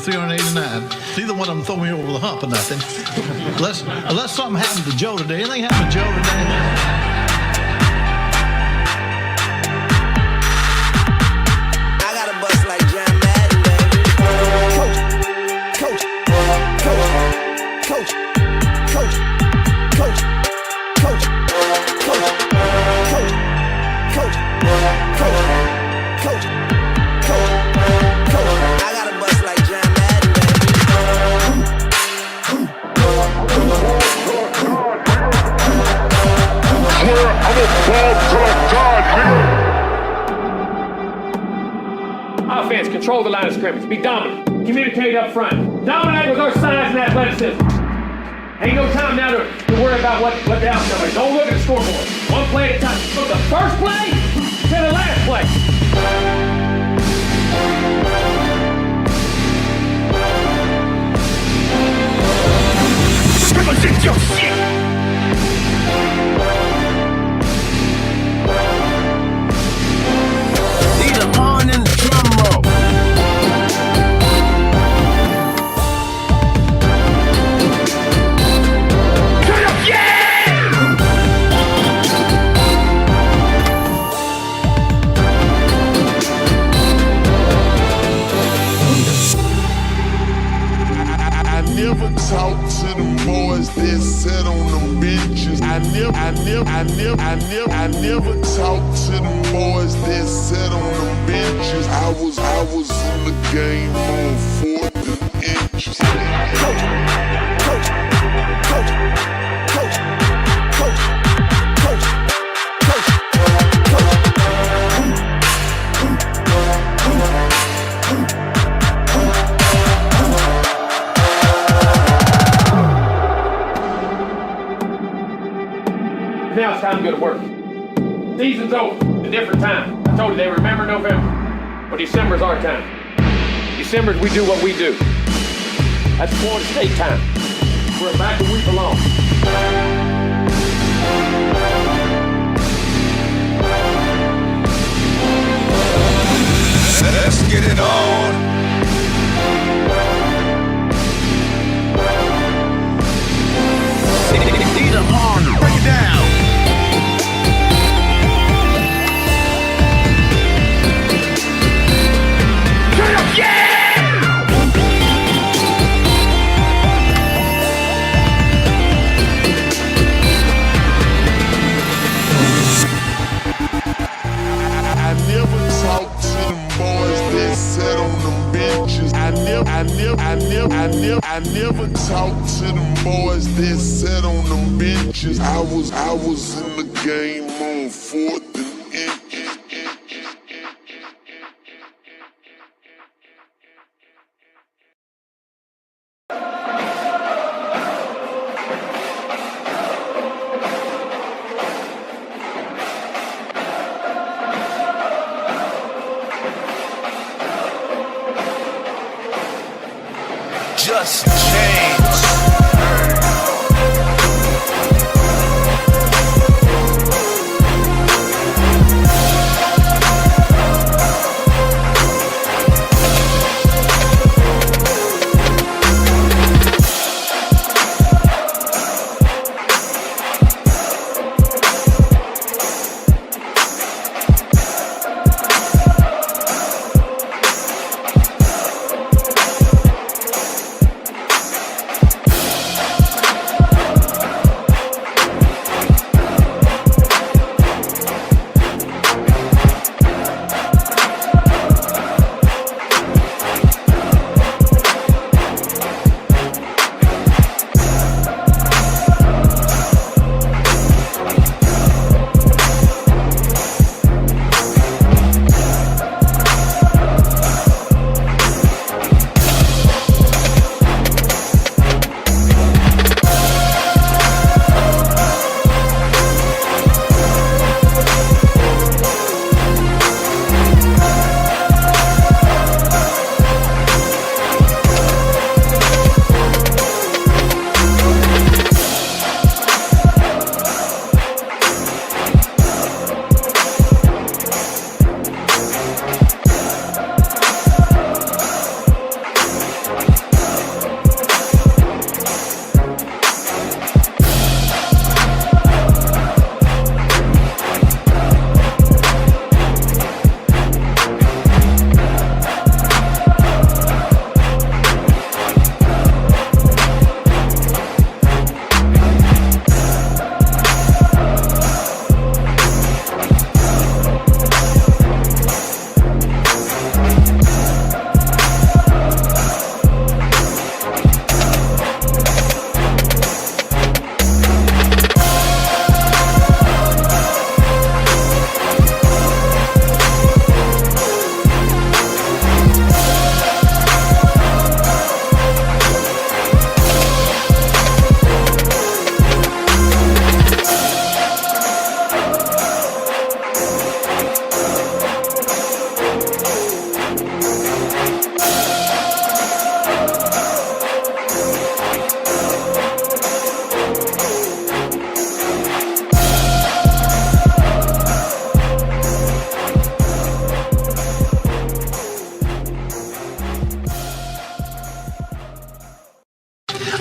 389. Neither one of them throw me over the hump or nothing. Unless something happened to Joe today. Anything happened to Joe today? Offense, control the line of scrimmage. Be dominant. Communicate up front. Dominate with our size and athleticism. Ain't no time now to worry about what the outcome is. Don't look at the scoreboard. One play at a time. From the first play to the last play. Represent your shit. Need a horn in the drum roll. Never talk to them boys that sit on them benches. I never talk to them boys that sit on them benches. I was in the game on 4th and inches. Now it's time to go to work. Season's over. A different time. I told you they remember November. But December's our time. December's we do what we do. That's Florida State time. We're back where we belong. Let's get it on. Need a horn to break it down. I never talk to them boys that sat on them benches. I was in the game on 4th and inches. Just change.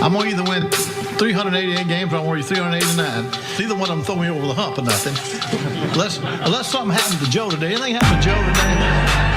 I'm going to either win 388 games or I'm going to win 389. Neither one of them throw me over the hump or nothing. Unless something happened to Joe today. Anything happened to Joe today?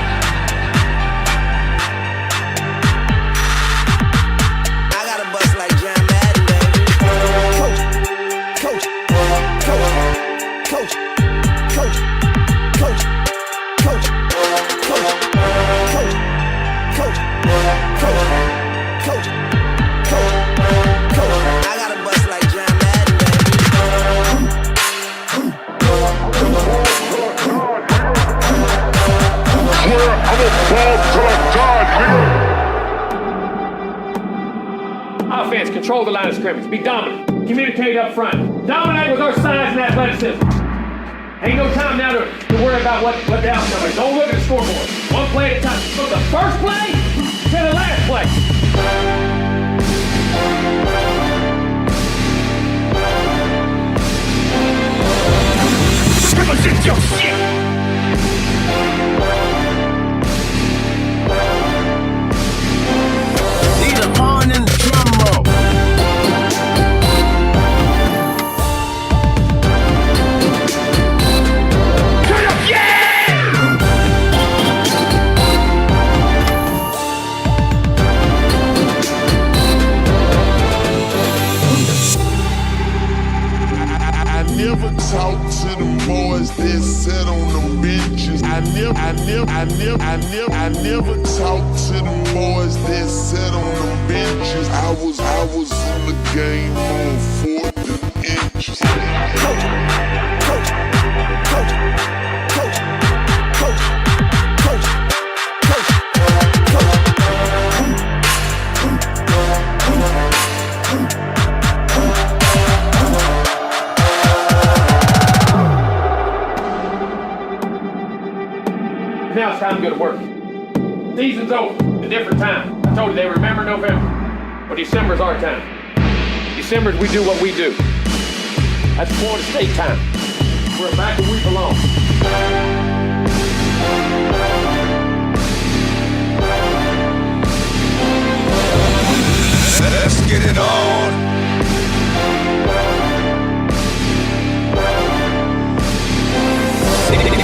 Offense, control the line of scrimmage. Be dominant. Communicate up front. Dominate with our size and athleticism. Ain't no time now to worry about what the outcome is. Don't look at the scoreboard. One play at a time. From the first play to the last play. Need a horn and a drum roll. Never talk to them boys that sat on them benches. I never talk to them boys that sat on them benches. I was in the game on 4th and inches. Now it's time to go to work. Season's over. A different time. I told you they remember November. But December's our time. December's we do what we do. That's Florida State time. We're back where we belong. Let's get it on.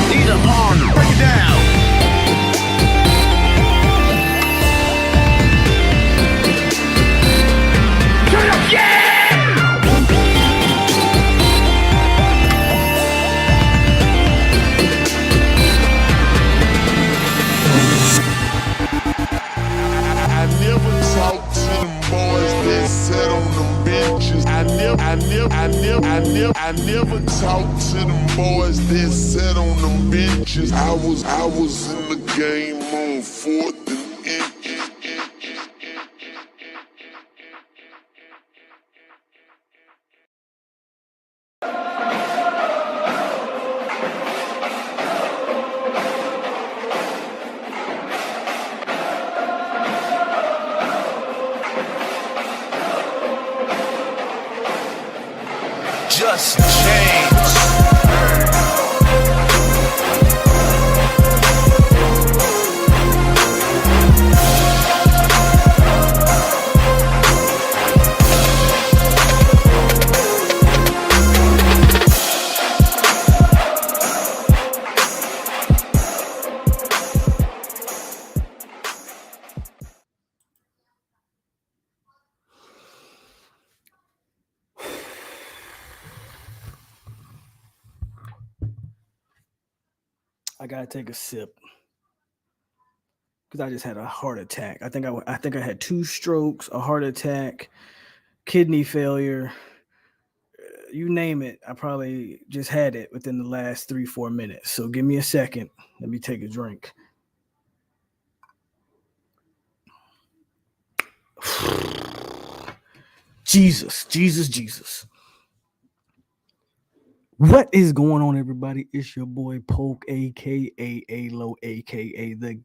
Need a horn. Break it down. Turn up, yeah! I never talk to them boys that sat on them benches. I never talk to them boys that sat on them benches. I was in the game on 4th and inches. Just change. I gotta take a sip because I just had a heart attack. I think I had 2 strokes, a heart attack, kidney failure. You name it. I probably just had it within the last 3-4 minutes. So give me a second. Let me take a drink. Jesus. What is going on, everybody? It's your boy POLK, a.k.a. A-Lo, a.k.a. the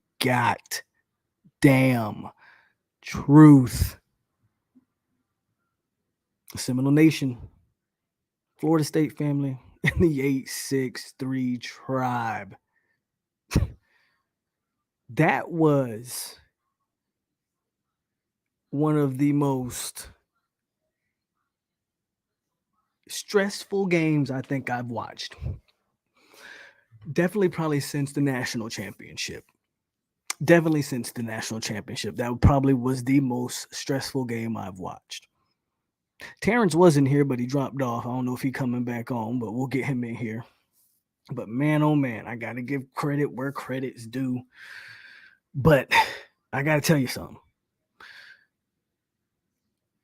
goddamn truth. Seminole Nation, Florida State family, and the 863 tribe. That was one of the most stressful games I think I've watched. Definitely probably since the national championship. That probably was the most stressful game I've watched. Terrence wasn't here, but he dropped off. I don't know if he's coming back on, but we'll get him in here. But man, oh man, I got to give credit where credit's due. But I got to tell you something.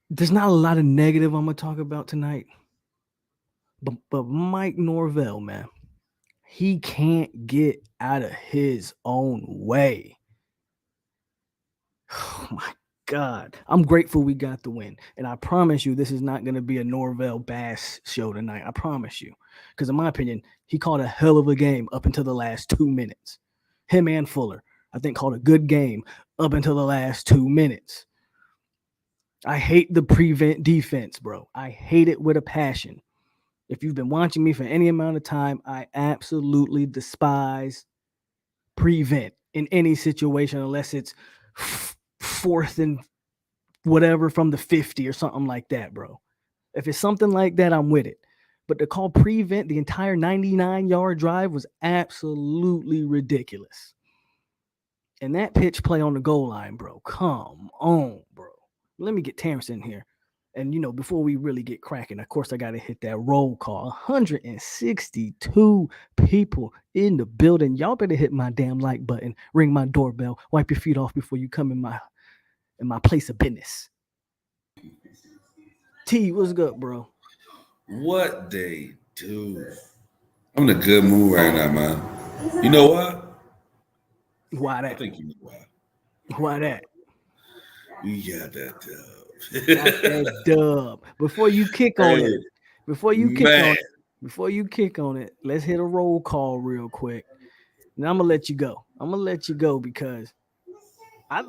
There's not a lot of negative I'm going to talk about tonight. But Mike Norvell, man, he can't get out of his own way. Oh my God. I'm grateful we got the win. And I promise you, this is not going to be a Norvell Bass show tonight. I promise you. Because in my opinion, he called a hell of a game up until the last 2 minutes. Him and Fuller, I think, called a good game up until the last 2 minutes. I hate the prevent defense, bro. I hate it with a passion. If you've been watching me for any amount of time, I absolutely despise prevent in any situation unless it's fourth and whatever from the 50 or something like that, bro. If it's something like that, I'm with it. But to call prevent the entire 99-yard drive was absolutely ridiculous. And that pitch play on the goal line, bro. Come on, bro. Let me get Terrence in here. And, before we really get cracking, of course, I got to hit that roll call. 162 people in the building. Y'all better hit my damn like button, ring my doorbell, wipe your feet off before you come in my place of business. T, what's good, bro? What they do? I'm in a good mood right now, man. You know what? Why that? I think you know why. Why that? We got that dub. Got that dub. Before you kick on it, before you kick on it, let's hit a roll call real quick. Now I'm gonna let you go. Because I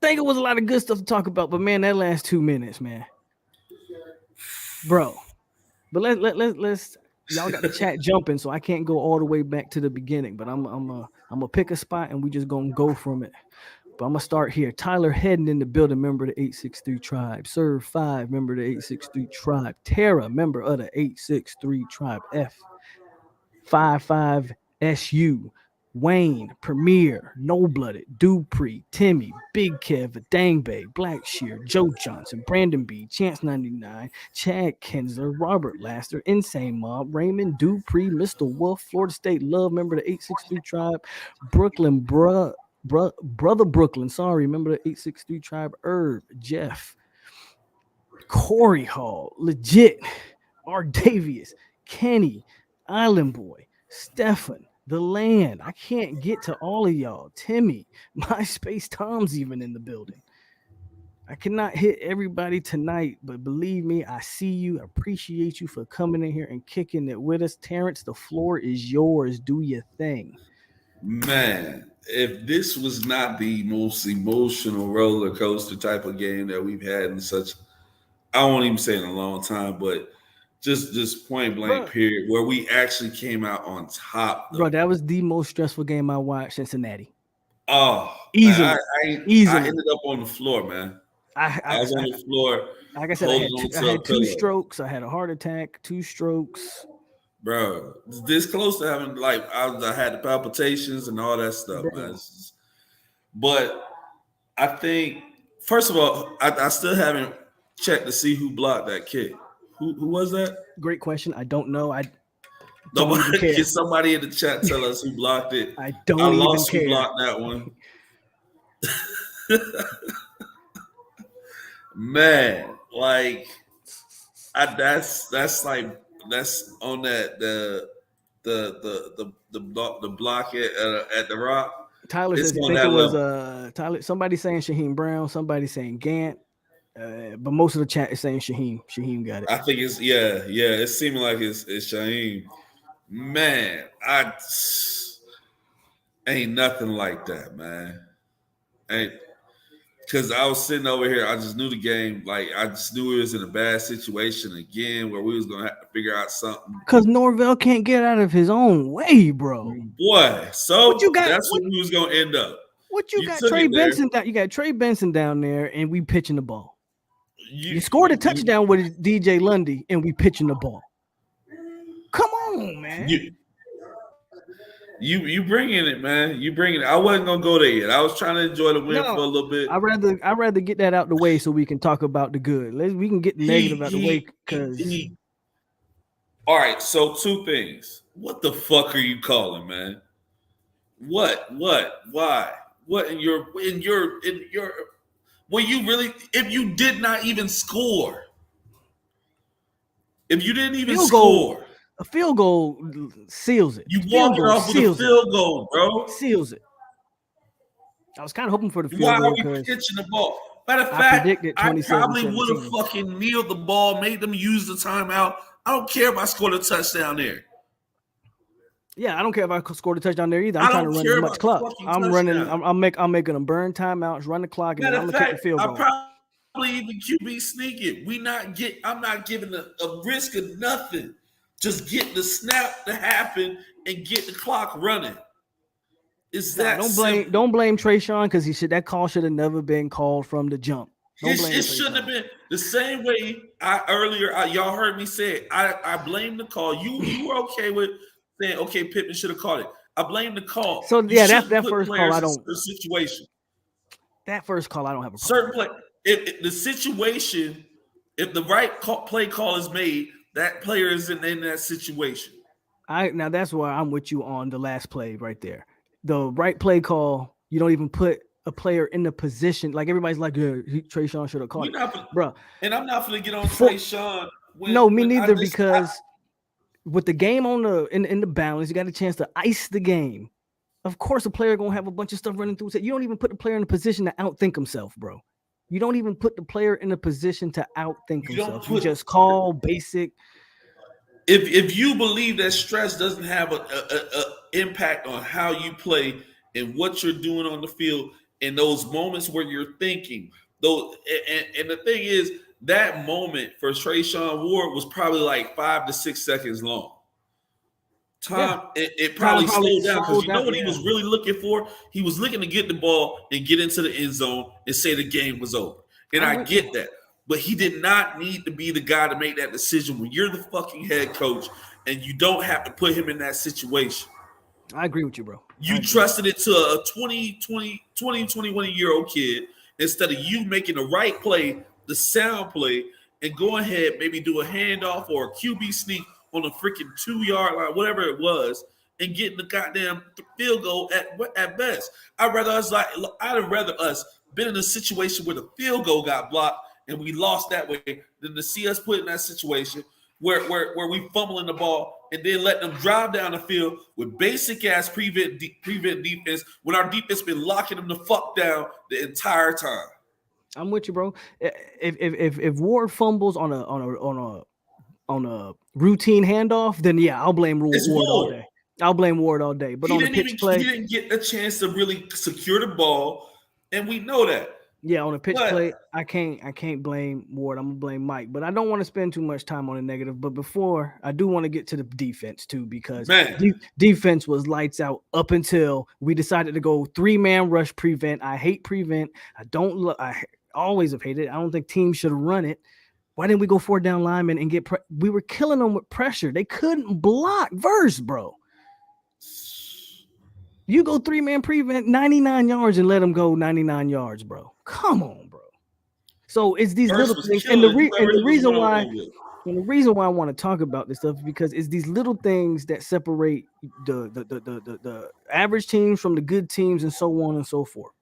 think it was a lot of good stuff to talk about, but man, that last 2 minutes, man, bro. But let's y'all got the chat jumping, so I can't go all the way back to the beginning. But I'm gonna pick a spot and we just gonna go from it. But I'm going to start here. Tyler Hedden in the building, member of the 863 Tribe. Serve 5, member of the 863 Tribe. Tara, member of the 863 Tribe. F55SU. Wayne, Premier, No-Blooded, Dupree, Timmy, Big Kev, Dangbe, Blackshear, Joe Johnson, Brandon B, Chance 99, Chad Kensler, Robert Laster, Insane Mob, Raymond, Dupree, Mr. Wolf, Florida State Love, member of the 863 Tribe. Brooklyn, Brother Brooklyn, remember the 863 Tribe. Herb, Jeff, Corey Hall, Legit, Ardavius, Kenny, Island Boy, Stefan, The Land. I can't get to all of y'all. Timmy, MySpace Tom's even in the building. I cannot hit everybody tonight, but believe me, I see you. I appreciate you for coming in here and kicking it with us. Terrence, the floor is yours. Do your thing. Man, if this was not the most emotional roller coaster type of game that we've had in such, I won't even say in a long time, but just point blank period, where we actually came out on top. Bro, that was the most stressful game I watched, Cincinnati. Oh, easily. I ended up on the floor, man. I was on the floor. Like I said, I had 2 strokes. I had a heart attack, 2 strokes. Bro, this close to having, like, I had the palpitations and all that stuff, man. But I think, first of all, I still haven't checked to see who blocked that kick. Who was that? Great question. I don't know. Can somebody in the chat tell us who blocked it? I lost who blocked that one. Man, like, that's on that the block at the Rock. Tyler says I think it was Tyler. Somebody saying Shaheem Brown, somebody saying Gant, but most of the chat is saying Shaheem. Shaheem got it. I think it's yeah. It seemed like it's Shaheem. Man, I ain't nothing like that, man. Because I was sitting over here, I just knew the game. Like, I just knew it was in a bad situation again, where we was gonna have to figure out something. Because Norvell can't get out of his own way, bro. Boy, so that's what we was gonna end up. What you got? Trey Benson down. You got Trey Benson down there, and we pitching the ball. You scored a touchdown with DJ Lundy, and we pitching the ball. on, man. You bringing it, man. You bringing it. I wasn't gonna go there yet. I was trying to enjoy the win for a little bit. I'd rather get that out the way so we can talk about the good. We can get the negative out the way because. All right, so two things. What the fuck are you calling, man? What? Why? What in your when you really if you did not even score? If you didn't even score, a field goal seals it. You walking off with a field goal, bro. Seals it. I was kind of hoping for the field Why goal. Why are you pitching the ball? Matter of fact, I probably would have fucking kneeled the ball, made them use the timeout. I don't care if I scored a touchdown there. Yeah, I don't care if I scored a touchdown there either. I'm trying to run as much clock. I'm making them burn timeouts, run the clock, and then I'm gonna kick the field goal. I probably even QB sneaking. I'm not giving a risk of nothing. Just get the snap to happen and get the clock running. Don't blame Trayshawn because that call should have never been called from the jump. It shouldn't have been the same way. Y'all heard me say it. I blame the call. You were okay with saying okay, Pittman should have called it. I blame the call. So yeah, that first call I don't. The situation. That first call I don't have a problem. Certain play. If the situation, if the right play call is made, that player is in that situation. Now that's why I'm with you on the last play right there. The right play call, you don't even put a player in the position. Like everybody's like, Trayshawn should have called it, bro. And I'm not going to get on Trayshawn. Me neither. Because with the game on in the balance, you got a chance to ice the game. Of course, a player gonna have a bunch of stuff running through. You don't even put the player in a position to outthink himself, bro. You don't even put the player in a position to outthink himself. You just call basic. If you believe that stress doesn't have a impact on how you play and what you're doing on the field in those moments where you're thinking, though, and the thing is, that moment for Trayshawn Ward was probably like 5 to 6 seconds long. It probably slowed down because you know what he was really looking for? He was looking to get the ball and get into the end zone and say the game was over. And I get that. But he did not need to be the guy to make that decision when you're the fucking head coach and you don't have to put him in that situation. I agree with you, bro. You trusted it to a 21-year-old kid instead of you making the right play, the sound play, and go ahead, maybe do a handoff or a QB sneak on a freaking 2-yard line, whatever it was, and getting the goddamn field goal at best. I'd rather us been in a situation where the field goal got blocked and we lost that way than to see us put in that situation where we fumbling the ball and then let them drive down the field with basic ass prevent defense when our defense been locking them the fuck down the entire time. I'm with you, bro. If Ward fumbles on a routine handoff, then yeah, I'll blame Ward all day. I'll blame Ward all day. But on a pitch play, he didn't get a chance to really secure the ball, and we know that. Yeah, on a pitch play, I can't blame Ward. I'm gonna blame Mike. But I don't want to spend too much time on the negative. But before I do want to get to the defense too, because defense was lights out up until we decided to go 3-man rush prevent. I hate prevent. I always have hated it. I don't think teams should run it. Why didn't we go 4-down linemen and get we were killing them with pressure. They couldn't block verse, bro. You go 3-man prevent 99 yards and let them go 99 yards, bro. Come on, bro. So it's these little things. And the reason why I want to talk about this stuff is because it's these little things that separate the average teams from the good teams and so on and so forth.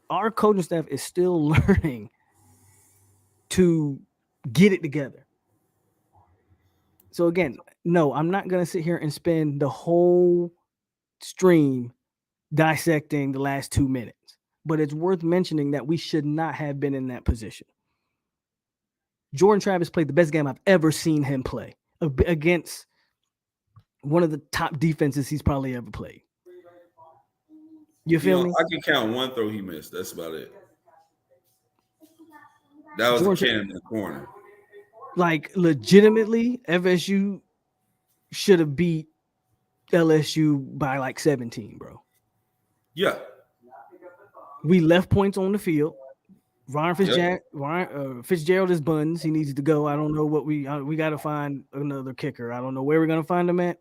Our coaching staff is still learning to get it together. So again, no, I'm not going to sit here and spend the whole stream dissecting the last 2 minutes, but it's worth mentioning that we should not have been in that position. Jordan Travis played the best game I've ever seen him play against one of the top defenses he's probably ever played. You feel me? I can count one throw he missed. That's about it. That was a can in the corner. Like, legitimately, FSU should have beat LSU by like 17, bro. Yeah. We left points on the field. Fitzgerald is buns. He needs to go. I don't know what we got to find another kicker. I don't know where we're gonna find him at.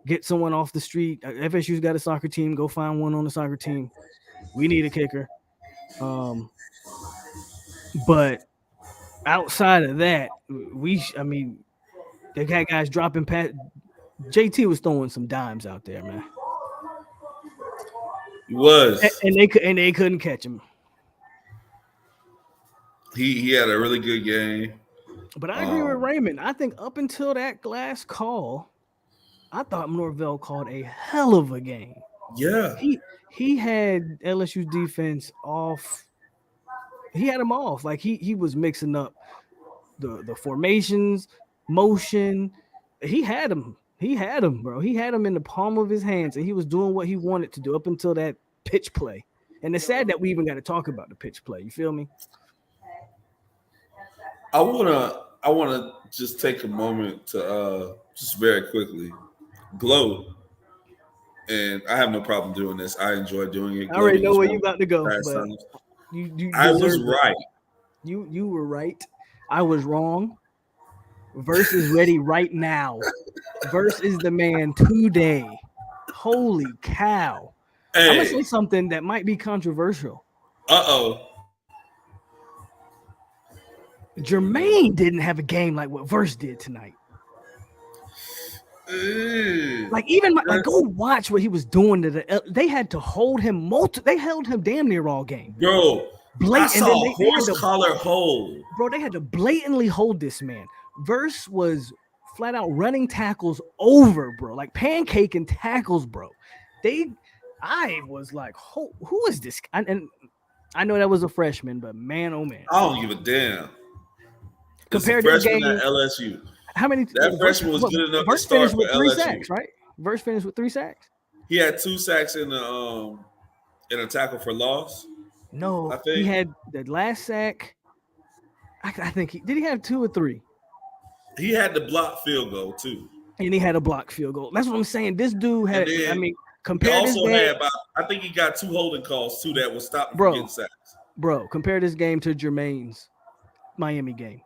Get someone off the street. FSU's got a soccer team. Go find one on the soccer team. We need a kicker. But outside of that, they got guys dropping past. JT was throwing some dimes out there, man. He was, and they couldn't catch him. He had a really good game. But I agree with Raymond. I think up until that last call, I thought Norvell called a hell of a game. Yeah. He had LSU's defense off. He had them off. Like he was mixing up the formations, motion. He had them. Bro. He had them in the palm of his hands, and he was doing what he wanted to do up until that pitch play. And it's sad that we even got to talk about the pitch play. You feel me? I wanna just take a moment to just very quickly gloat. And I have no problem doing this. I enjoy doing it. I already know where you about to go. But I was right. You were right. I was wrong. Verse is ready right now. Verse is the man today. Holy cow. Hey. I'm going to say something that might be controversial. Uh-oh. Jermaine didn't have a game like what Verse did tonight. Like go watch what he was doing to they had to hold him they held him damn near all game. Bro, I saw a horse collar hold. Bro, they had to blatantly hold this man. Verse was flat out running tackles over, bro, like pancaking tackles, bro. I was like, who is this? And I know that was a freshman, but man, oh man, I don't give a damn. Compared to the game at LSU, how many? That freshman was good enough to start for with 3 LSU. Sacks, right? Verse finished with 3 sacks. He had 2 sacks in a tackle for loss. No, I think he had the last sack. I think did he have 2 or 3? He had the block field goal too, and he had a block field goal. That's what I'm saying. This dude had. Compared he also had about. I think he got 2 holding calls too that was stopping from getting sacks. Bro, compare this game to Jermaine's Miami game.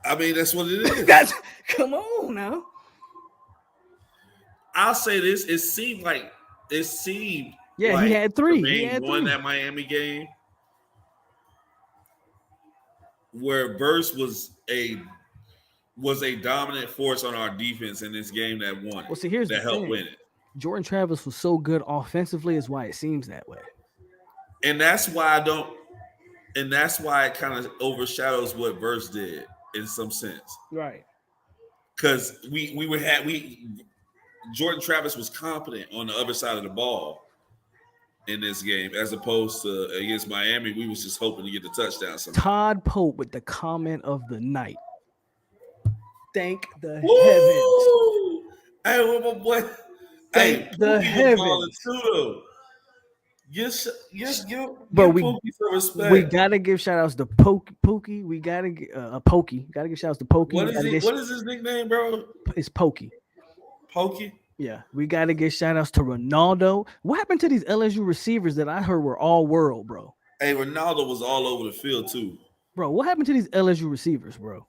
I mean, that's what it is. Come on now. I'll say this. It seemed like he had 3. He had won that Miami game where Verse was a dominant force on our defense in this game that won. Well, see, here's that helped win it. Jordan Travis was so good offensively, is why it seems that way. And that's why it kind of overshadows what Verse did in some sense. Right. Because Jordan Travis was competent on the other side of the ball in this game, as opposed to against Miami, we was just hoping to get the touchdown somehow. Todd Pope with the comment of the night. Thank the heavens. Hey, my boy. Thank the heavens. Yes, bro. Some respect. We gotta give shout outs to Pokey. We gotta Pokey. Gotta give shout outs to Pokey. What is his nickname, bro? It's Pokey. Pokey? Yeah. We gotta give shout outs to Ronaldo. What happened to these LSU receivers that I heard were all world, bro? Hey, Ronaldo was all over the field too. Bro, what happened to these LSU receivers, bro?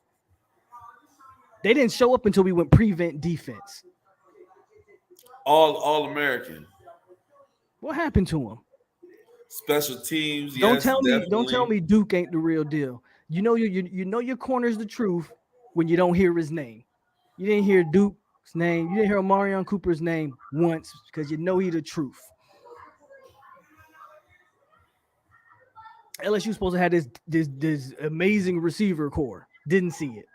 They didn't show up until we went prevent defense. All American. What happened to them? Special teams. Don't tell me Duke ain't the real deal. You know your corner's the truth when you don't hear his name. You didn't hear Duke's name. You didn't hear Omarion Cooper's name once because you know he the truth. LSU supposed to have this amazing receiver core. Didn't see it.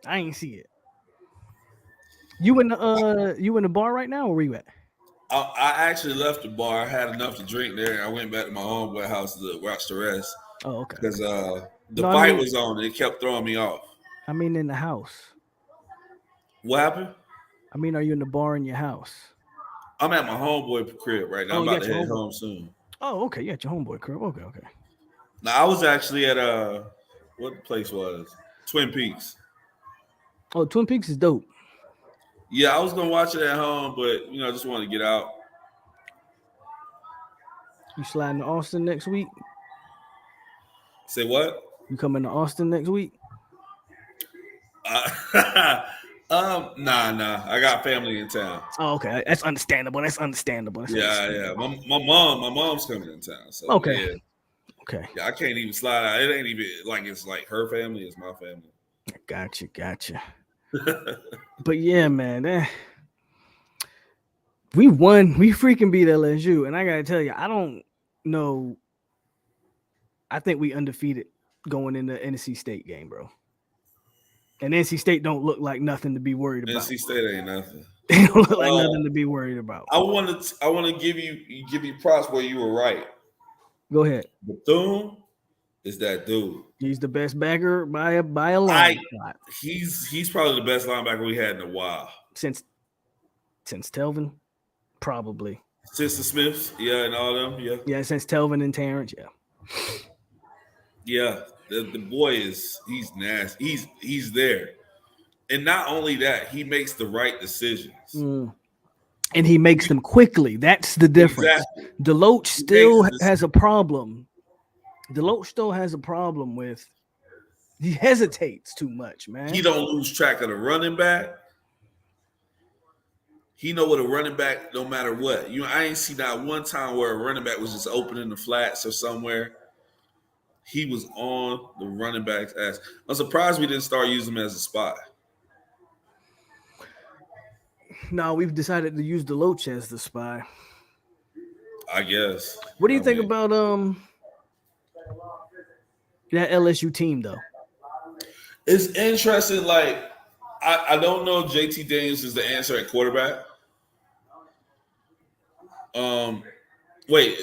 I ain't see it. You in the bar right now, or where you at? I actually left the bar. I had enough to drink there. I went back to my homeboy house to watch the rest. Oh, okay. Because the fight was on and it kept throwing me off. I mean, in the house. What happened? I mean, are you in the bar in your house? I'm at my homeboy crib right now. I'm about to head home soon. Oh, okay. You at your homeboy crib. Okay. Now, I was actually at what the place was? Twin Peaks. Oh, Twin Peaks is dope. Yeah, I was gonna watch it at home, but I just wanted to get out. You sliding to Austin next week? Say what? You coming to Austin next week? Nah. I got family in town. Oh, okay. That's understandable. That's Yeah. My mom's coming in town. So Okay. yeah. Okay. Yeah, I can't even slide out. It ain't even like it's like her family, it's my family. Gotcha. But yeah, man, we won. We freaking beat LSU, and I gotta tell you, I don't know. I think we undefeated going into the NC State game, bro. And NC State don't look like nothing to be worried about. NC State ain't nothing. They don't look like nothing to be worried about. I want to give you props where you were right. Go ahead. Bethune is that dude. He's the best backer by a line shot. He's probably the best linebacker we had in a while. Since Telvin, probably. Since the Smiths, yeah, and all them, yeah. Yeah, since Telvin and Terrence, yeah. Yeah, the boy he's nasty. He's there. And not only that, he makes the right decisions. And he makes them quickly. That's the difference. Exactly. Deloach still has a problem. Deloach still has a problem with he hesitates too much, man. He don't lose track of the running back. He know what a running back, no matter what. I ain't seen that one time where a running back was just opening the flats or somewhere. He was on the running back's ass. I'm surprised we didn't start using him as a spy. No, we've decided to use Deloach as the spy. I guess. What do you think about that LSU team though? It's interesting. Like, I don't know if JT Daniels is the answer at quarterback. Wait.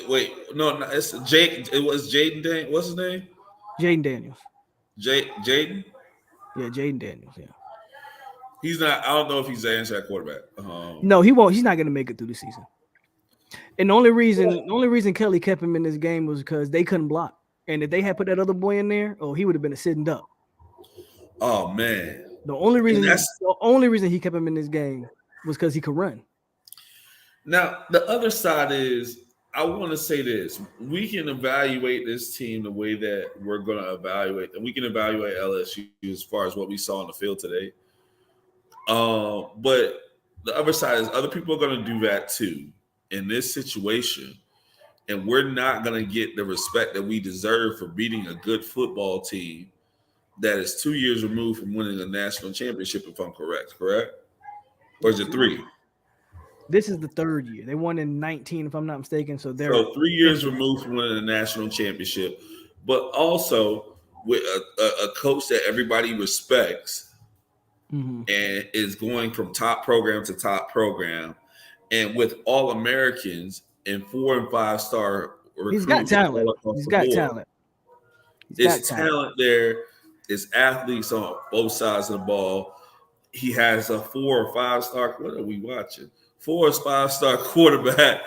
No, it's Jake. It was Jaden Daniels. What's his name? Jaden Daniels. Jaden? Yeah, Jaden Daniels, yeah. He's not. I don't know if he's the answer at quarterback. No, he won't. He's not going to make it through the season. And the only reason Kelly kept him in this game was because they couldn't block. And if they had put that other boy in there, he would have been a sitting duck. Oh man! The only reason he kept him in this game was because he could run. Now the other side is, I want to say this: we can evaluate this team the way that we're going to evaluate, and we can evaluate LSU as far as what we saw on the field today. But the other side is other people are going to do that too in this situation, and we're not going to get the respect that we deserve for beating a good football team that is 2 years removed from winning a national championship, if I'm correct? Or is it 3? This is the 3rd year. They won in 19, if I'm not mistaken. So 3 years removed from winning a national championship, but also with a coach that everybody respects. Mm-hmm. And is going from top program to top program, and with all Americans and 4- and 5-star recruits. He's got talent. There's talent there. There's athletes on both sides of the ball. He has a 4- or 5-star. What are we watching? 4- or 5-star quarterback,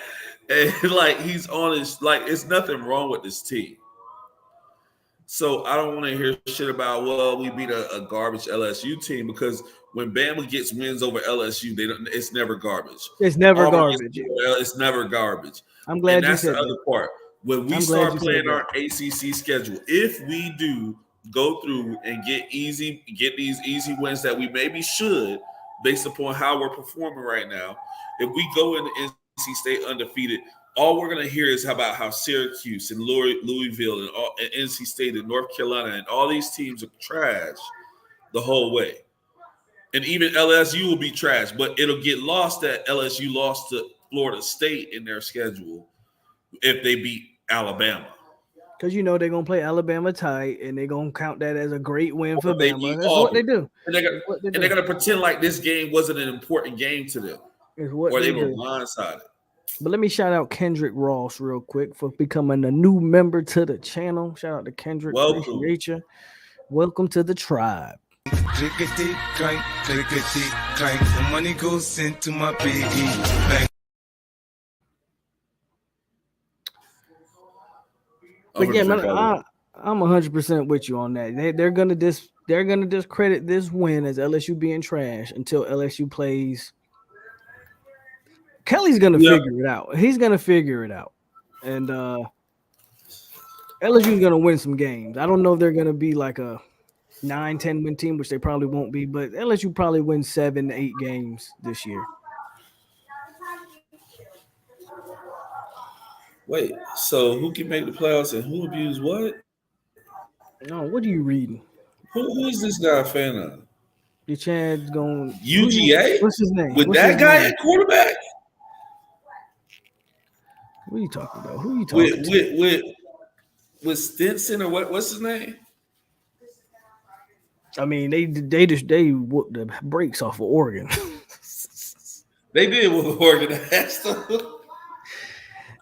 and he's on his it's nothing wrong with this team. So I don't want to hear shit about, we beat a garbage LSU team, because when Bama gets wins over LSU, it's never garbage. It's never garbage. It's never garbage. I'm glad you said that. That's the other part. When we start playing our ACC schedule, if we do go through and get these easy wins that we maybe should, based upon how we're performing right now, if we go into NC State undefeated, all we're going to hear is about how Syracuse and Louisville and NC State and North Carolina and all these teams are trash the whole way. And even LSU will be trash, but it'll get lost that LSU lost to Florida State in their schedule if they beat Alabama. Because they're going to play Alabama tight, and they're going to count that as a great win for Bama. That's what they do. And they're going to pretend like this game wasn't an important game to them. Or they were blindsided. But let me shout out Kendrick Ross real quick for becoming a new member to the channel. Shout out to Kendrick. Welcome. Appreciate you. Welcome to the tribe. Clickety clank, clickety clank. The money goes into my piggy bank. But yeah, man, I'm 100% with you on that. They're gonna discredit this win as LSU being trash until LSU plays. Kelly's gonna figure it out. He's gonna figure it out. and LSU is gonna win some games. I don't know if they're gonna be like a 9-10 win team, which they probably won't be, but LSU probably win 7-8 games this year. Wait, so who can make the playoffs and who abused what? No, what are you reading? Who is this guy a fan of? Your Chad's going. UGA? What's his name? With What's that his guy name? at quarterback? What are you talking about? Who are you talking to? With Stinson or what's his name? I mean, they whooped the brakes off of Oregon. They did with Oregon. That's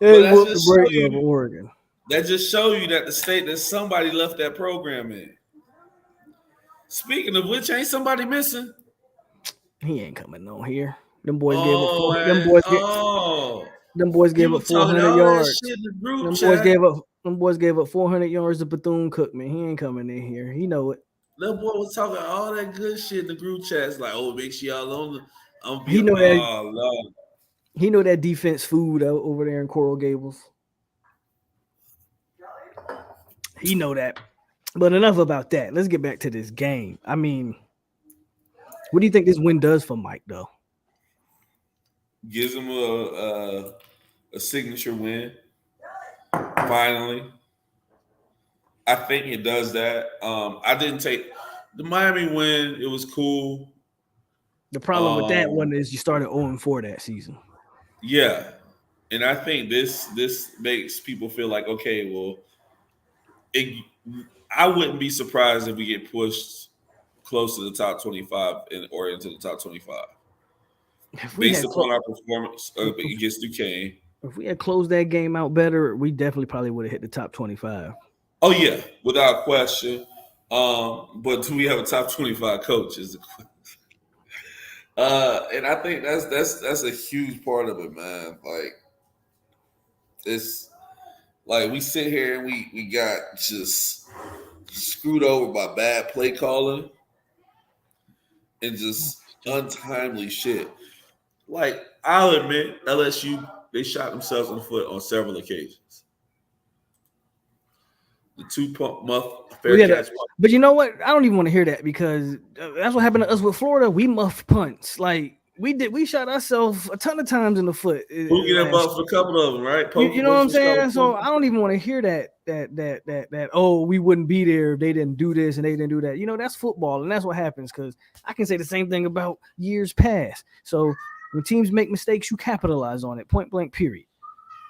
They whooped the brakes off of Oregon. That just show you that the state that somebody left that program in. Speaking of which, ain't somebody missing? He ain't coming on here. Them boys gave up 400. Them boys gave up 400 yards. Them boys gave up 400 yards to Bethune-Cookman. He ain't coming in here. He know it. Little boy was talking all that good shit in the group chats, like, "Oh, make sure y'all on the." He know that. Oh, Lord. He know that defense food out over there in Coral Gables. He know that. But enough about that. Let's get back to this game. I mean, what do you think this win does for Mike, though? Gives him a signature win. Finally, I think it does that. I didn't take the Miami win. It was cool. The problem with that one is you started 0-4 that season. Yeah, and I think this makes people feel like, okay, well, I wouldn't be surprised if we get pushed close to the top 25 or into the top 25 based upon our performance against Duquesne. If we had closed that game out better, we definitely probably would have hit the top 25. Oh yeah, without question. But do we have a top 25 coach? Is the question. And I think that's a huge part of it, man. Like it's like we sit here and we got just screwed over by bad play calling and just untimely shit. Like I'll admit, LSU, they shot themselves in the foot on several occasions. The 2-month fair catch. But you know what? I don't even want to hear that because that's what happened to us with Florida. We muffed punts. Like we shot ourselves a ton of times in the foot. Who get a buff for a couple of them, right? You know what I'm saying? So I don't even want to hear that. Oh, we wouldn't be there if they didn't do this and they didn't do that. You know, that's football, and that's what happens. Because I can say the same thing about years past. So when teams make mistakes, you capitalize on it. Point blank. Period.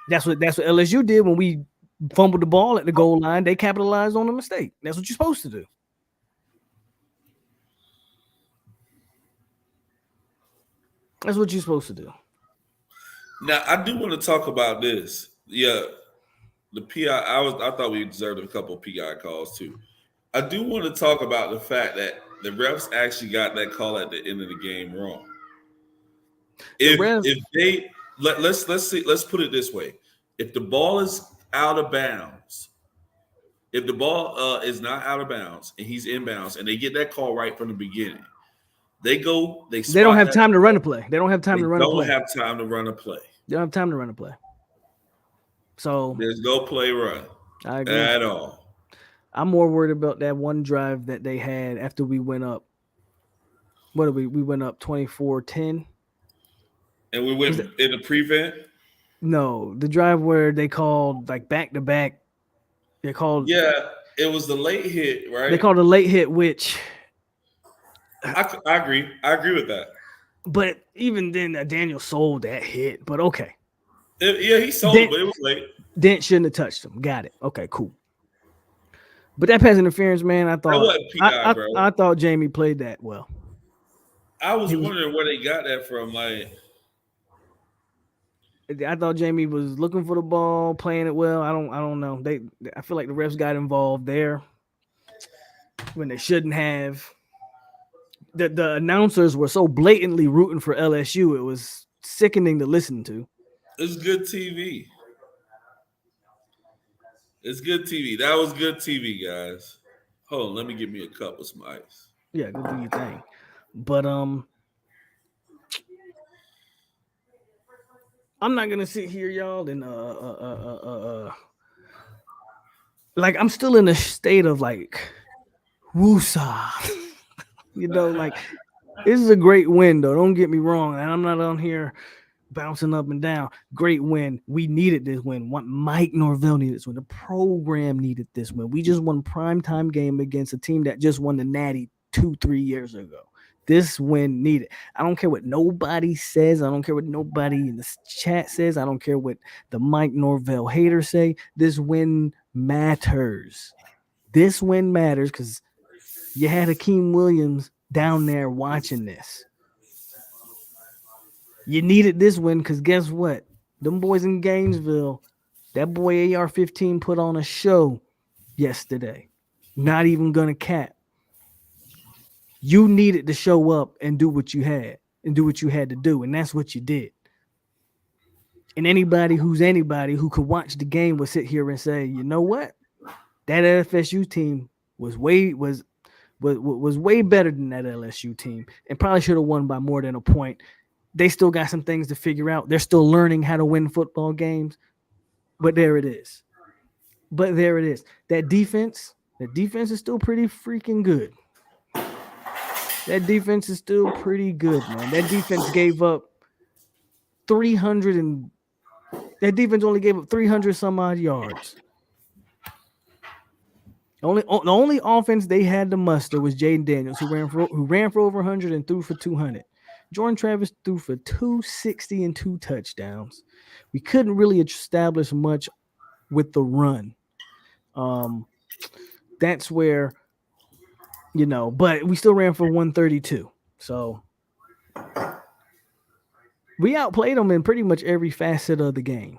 That's what LSU did when we fumbled the ball at the goal line. They capitalized on the mistake. That's what you're supposed to do. That's what you're supposed to do. Now, I do want to talk about this. Yeah, the PI. I thought we deserved a couple of PI calls too. I do want to talk about the fact that the refs actually got that call at the end of the game wrong. If they let's put it this way: if the ball is out of bounds, if the ball is not out of bounds and he's inbounds, and they get that call right from the beginning, they don't have time to run a play. They don't have time to run a play. They don't have time to run a play. They don't have time to run a play. So there's no play run at all. I'm more worried about that one drive that they had after we went up. What did we went up 24-10? And we went in the prevent? No, the drive where they called like back to back. They called. Yeah, it was the late hit, right? They called a late hit, which I agree. I agree with that. But even then, Daniel sold that hit. But okay. He sold it, but it was late. Dent shouldn't have touched him. Got it. Okay, cool. But that pass interference, man, I thought Jamie played that well. I was wondering where they got that from. Like, I thought Jamie was looking for the ball, playing it well. I don't know. I feel like the refs got involved there when they shouldn't have. The announcers were so blatantly rooting for LSU. It was sickening to listen to. It's good TV. It's good TV. That was good TV, guys. Hold on, let me get me a cup of some ice. Yeah, go do your thing. But I'm not gonna sit here, y'all, and like I'm still in a state of like woosah. Like this is a great win, though. Don't get me wrong, and I'm not on here bouncing up and down. Great win. We needed this win. Mike Norvell needed this win. The program needed this win. We just won primetime game against a team that just won the Natty 2-3 years ago. This win needed. I don't care what nobody says. I don't care what nobody in the chat says. I don't care what the Mike Norvell haters say. This win matters. This win matters because you had Akeem Williams down there watching this. You needed this win because guess what? Them boys in Gainesville, that boy AR-15 put on a show yesterday. Not even gonna cap. You needed to show up and do what you had to do, and that's what you did. And anybody who could watch the game would sit here and say, you know what? That FSU team was way better than that LSU team, and probably should have won by more than a point. They still got some things to figure out. They're still learning how to win football games, but there it is. That defense is still pretty freaking good. That defense is still pretty good, man. That defense gave up 300 and that defense only gave up 300 some odd yards. The only offense they had to muster was Jaden Daniels, who ran for over 100 and threw for 200. Jordan Travis threw for 260 and 2 touchdowns. We couldn't really establish much with the run. That's where, but we still ran for 132. So we outplayed them in pretty much every facet of the game.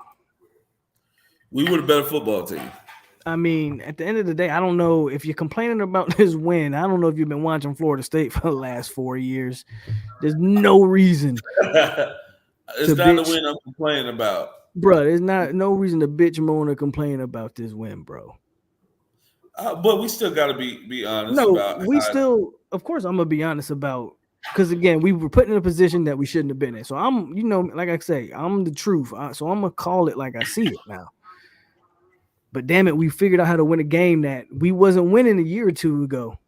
We were the better football team. I mean, at the end of the day, I don't know if you're complaining about this win. I don't know if you've been watching Florida State for the last 4 years. There's no reason. It's not the win I'm complaining about. Bro, there's no reason to bitch, moan, or complain about this win, bro. But we still got to be honest about. Of course, I'm going to be honest about, because again, we were put in a position that we shouldn't have been in. So I'm, like I say, I'm the truth. So I'm going to call it like I see it now. But damn it, we figured out how to win a game that we wasn't winning a year or two ago.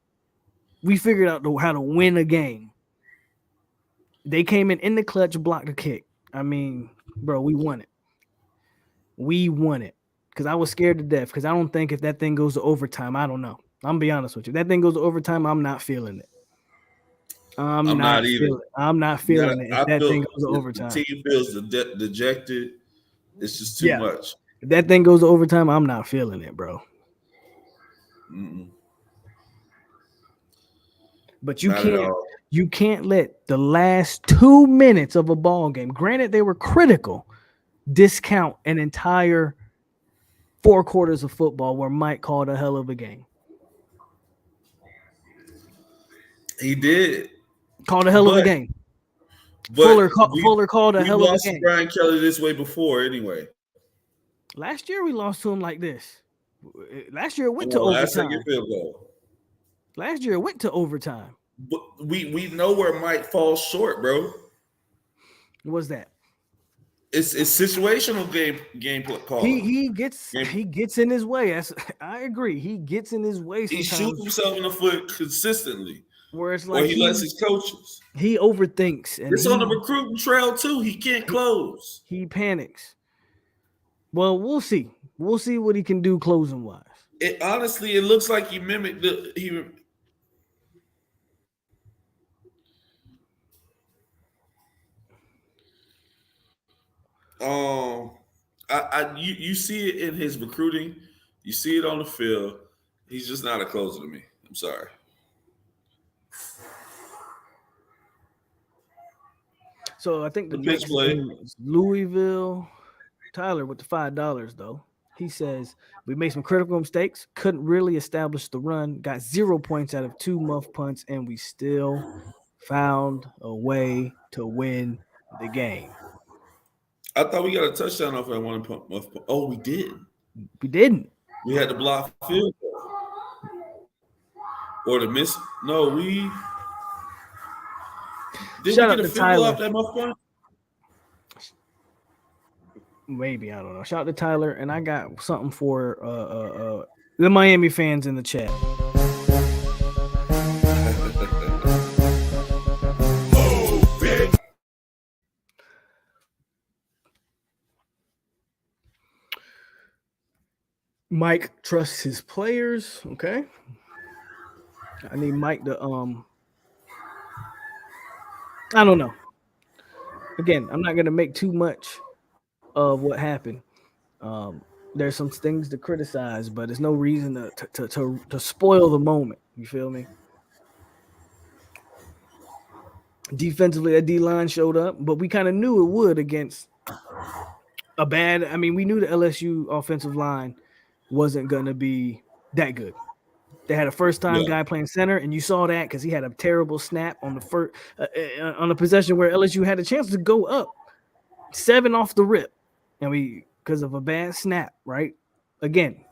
We figured out how to win a game. They came in the clutch, blocked a kick. I mean, bro, we won it. We won it. Because I was scared to death. Because I don't think if that thing goes to overtime, I don't know. I'm going to be honest with you. If that thing goes to overtime, I'm not feeling it. I'm not either. I'm not feeling it if that thing goes to overtime. The team feels dejected. It's just too much. If that thing goes to overtime, I'm not feeling it, bro. Mm-mm. But you can't let the last 2 minutes of a ball game, granted they were critical, discount an entire 4 quarters of football where Mike called a hell of a game. He did. Called a hell of a game. Fuller called a hell of a game. We lost Brian Kelly this way before anyway. Last year we lost to him like this. Last year it went to overtime. Last year it went to overtime. But we know where Mike falls short, bro. What's that? It's situational game call. He gets in his way. I agree. He gets in his way sometimes. He shoots himself in the foot consistently. Where it's like he lets his coaches. He overthinks. And it's on the recruiting trail too. He can't close. He panics. Well, we'll see. We'll see what he can do closing wise. Honestly, it looks like he mimicked you see it in his recruiting. You see it on the field. He's just not a closer to me. I'm sorry. So I think the next game is Louisville. Tyler with the $5 though. He says we made some critical mistakes, couldn't really establish the run, got 0 points out of 2 muff punts, and we still found a way to win the game. I thought we got a touchdown off that one muff punt. Oh, we did. We didn't. We had to block field goal. Or the miss. No, we did. Shout we out get a to field Tyler. goal off that muff punt? Maybe, I don't know. Shout out to Tyler, and I got something for the Miami fans in the chat. Mike trusts his players. Okay, I need Mike to I don't know. Again, I'm not gonna make too much of what happened. There's some things to criticize, but there's no reason to spoil the moment. You feel me? Defensively, that D line showed up, but we kind of knew it would against a bad. I mean, we knew the LSU offensive line wasn't gonna be that good. They had a first-time guy playing center, and you saw that because he had a terrible snap on the first on a possession where LSU had a chance to go up 7 off the rip, and we because of a bad snap. Right? Again,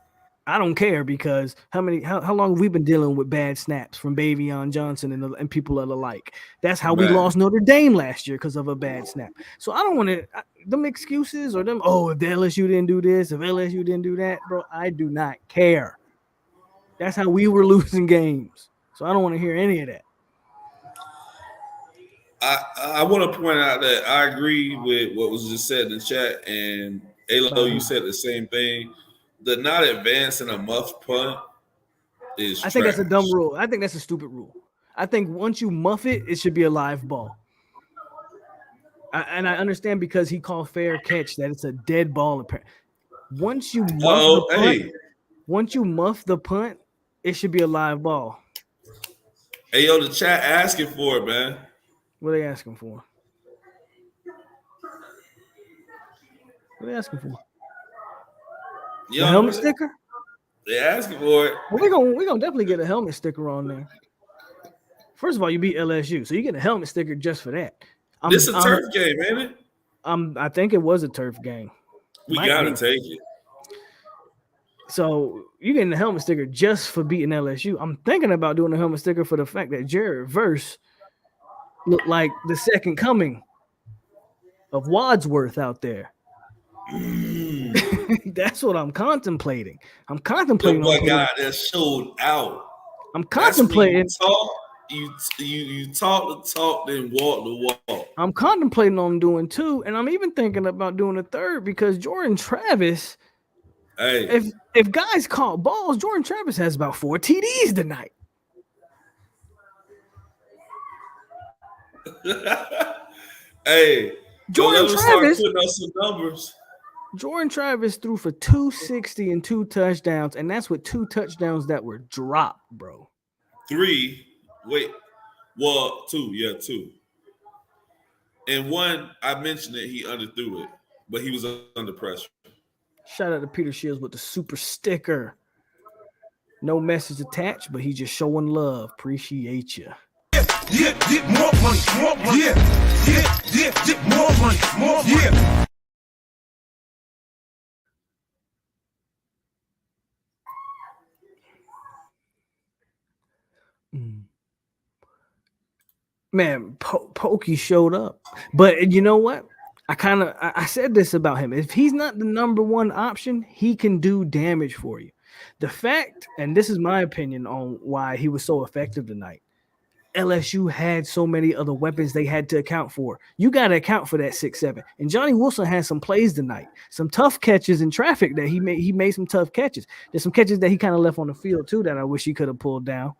I don't care because how long have we been dealing with bad snaps from Bavion Johnson and people of the like? That's how we lost Notre Dame last year because of a bad snap. So I don't want to them excuses or them. Oh, if the LSU didn't do this, if LSU didn't do that, bro, I do not care. That's how we were losing games. So I don't want to hear any of that. I want to point out that I agree with what was just said in the chat, and Alo, you said the same thing. The not advancing a muff punt is I think that's a dumb rule. I think that's a stupid rule. I think once you muff it, it should be a live ball. And I understand because he called fair catch that it's a dead ball. Once you muff the punt, it should be a live ball. Hey, yo, the chat asking for it, man. What are they asking for? What are they asking for? The helmet sticker? They're asking for it. Well, we're gonna definitely get a helmet sticker on there. First of all, you beat LSU, so you get a helmet sticker just for that. This is a turf game, ain't it? I think it was a turf game. We gotta take it. So you getting the helmet sticker just for beating LSU. I'm thinking about doing a helmet sticker for the fact that Jared Verse looked like the second coming of Wadsworth out there. That's what I'm contemplating. I'm contemplating. What guy that showed out? I'm contemplating. You talk the talk, then walk the walk. I'm contemplating on doing 2, and I'm even thinking about doing a 3rd because Jordan Travis. Hey, if guys caught balls, Jordan Travis has about 4 TDs tonight. Hey, Jordan Travis putting up some numbers. Jordan Travis threw for 260 and 2 touchdowns, and that's with 2 touchdowns that were dropped, bro. 3. Wait. Well, 2. Yeah, 2. And 1, I mentioned it, he underthrew it, but he was under pressure. Shout out to Peter Shields with the super sticker. No message attached, but he just showing love. Appreciate you. Get more money, more money. Get more money, more money. Man, Pokey showed up. But you know what? I said this about him. If he's not the number 1 option, he can do damage for you. The fact, and this is my opinion on why he was so effective tonight, LSU had so many other weapons they had to account for. You got to account for that 6-7. And Johnny Wilson had some plays tonight, some tough catches in traffic that he made. He made some tough catches. There's some catches that he kind of left on the field too that I wish he could have pulled down.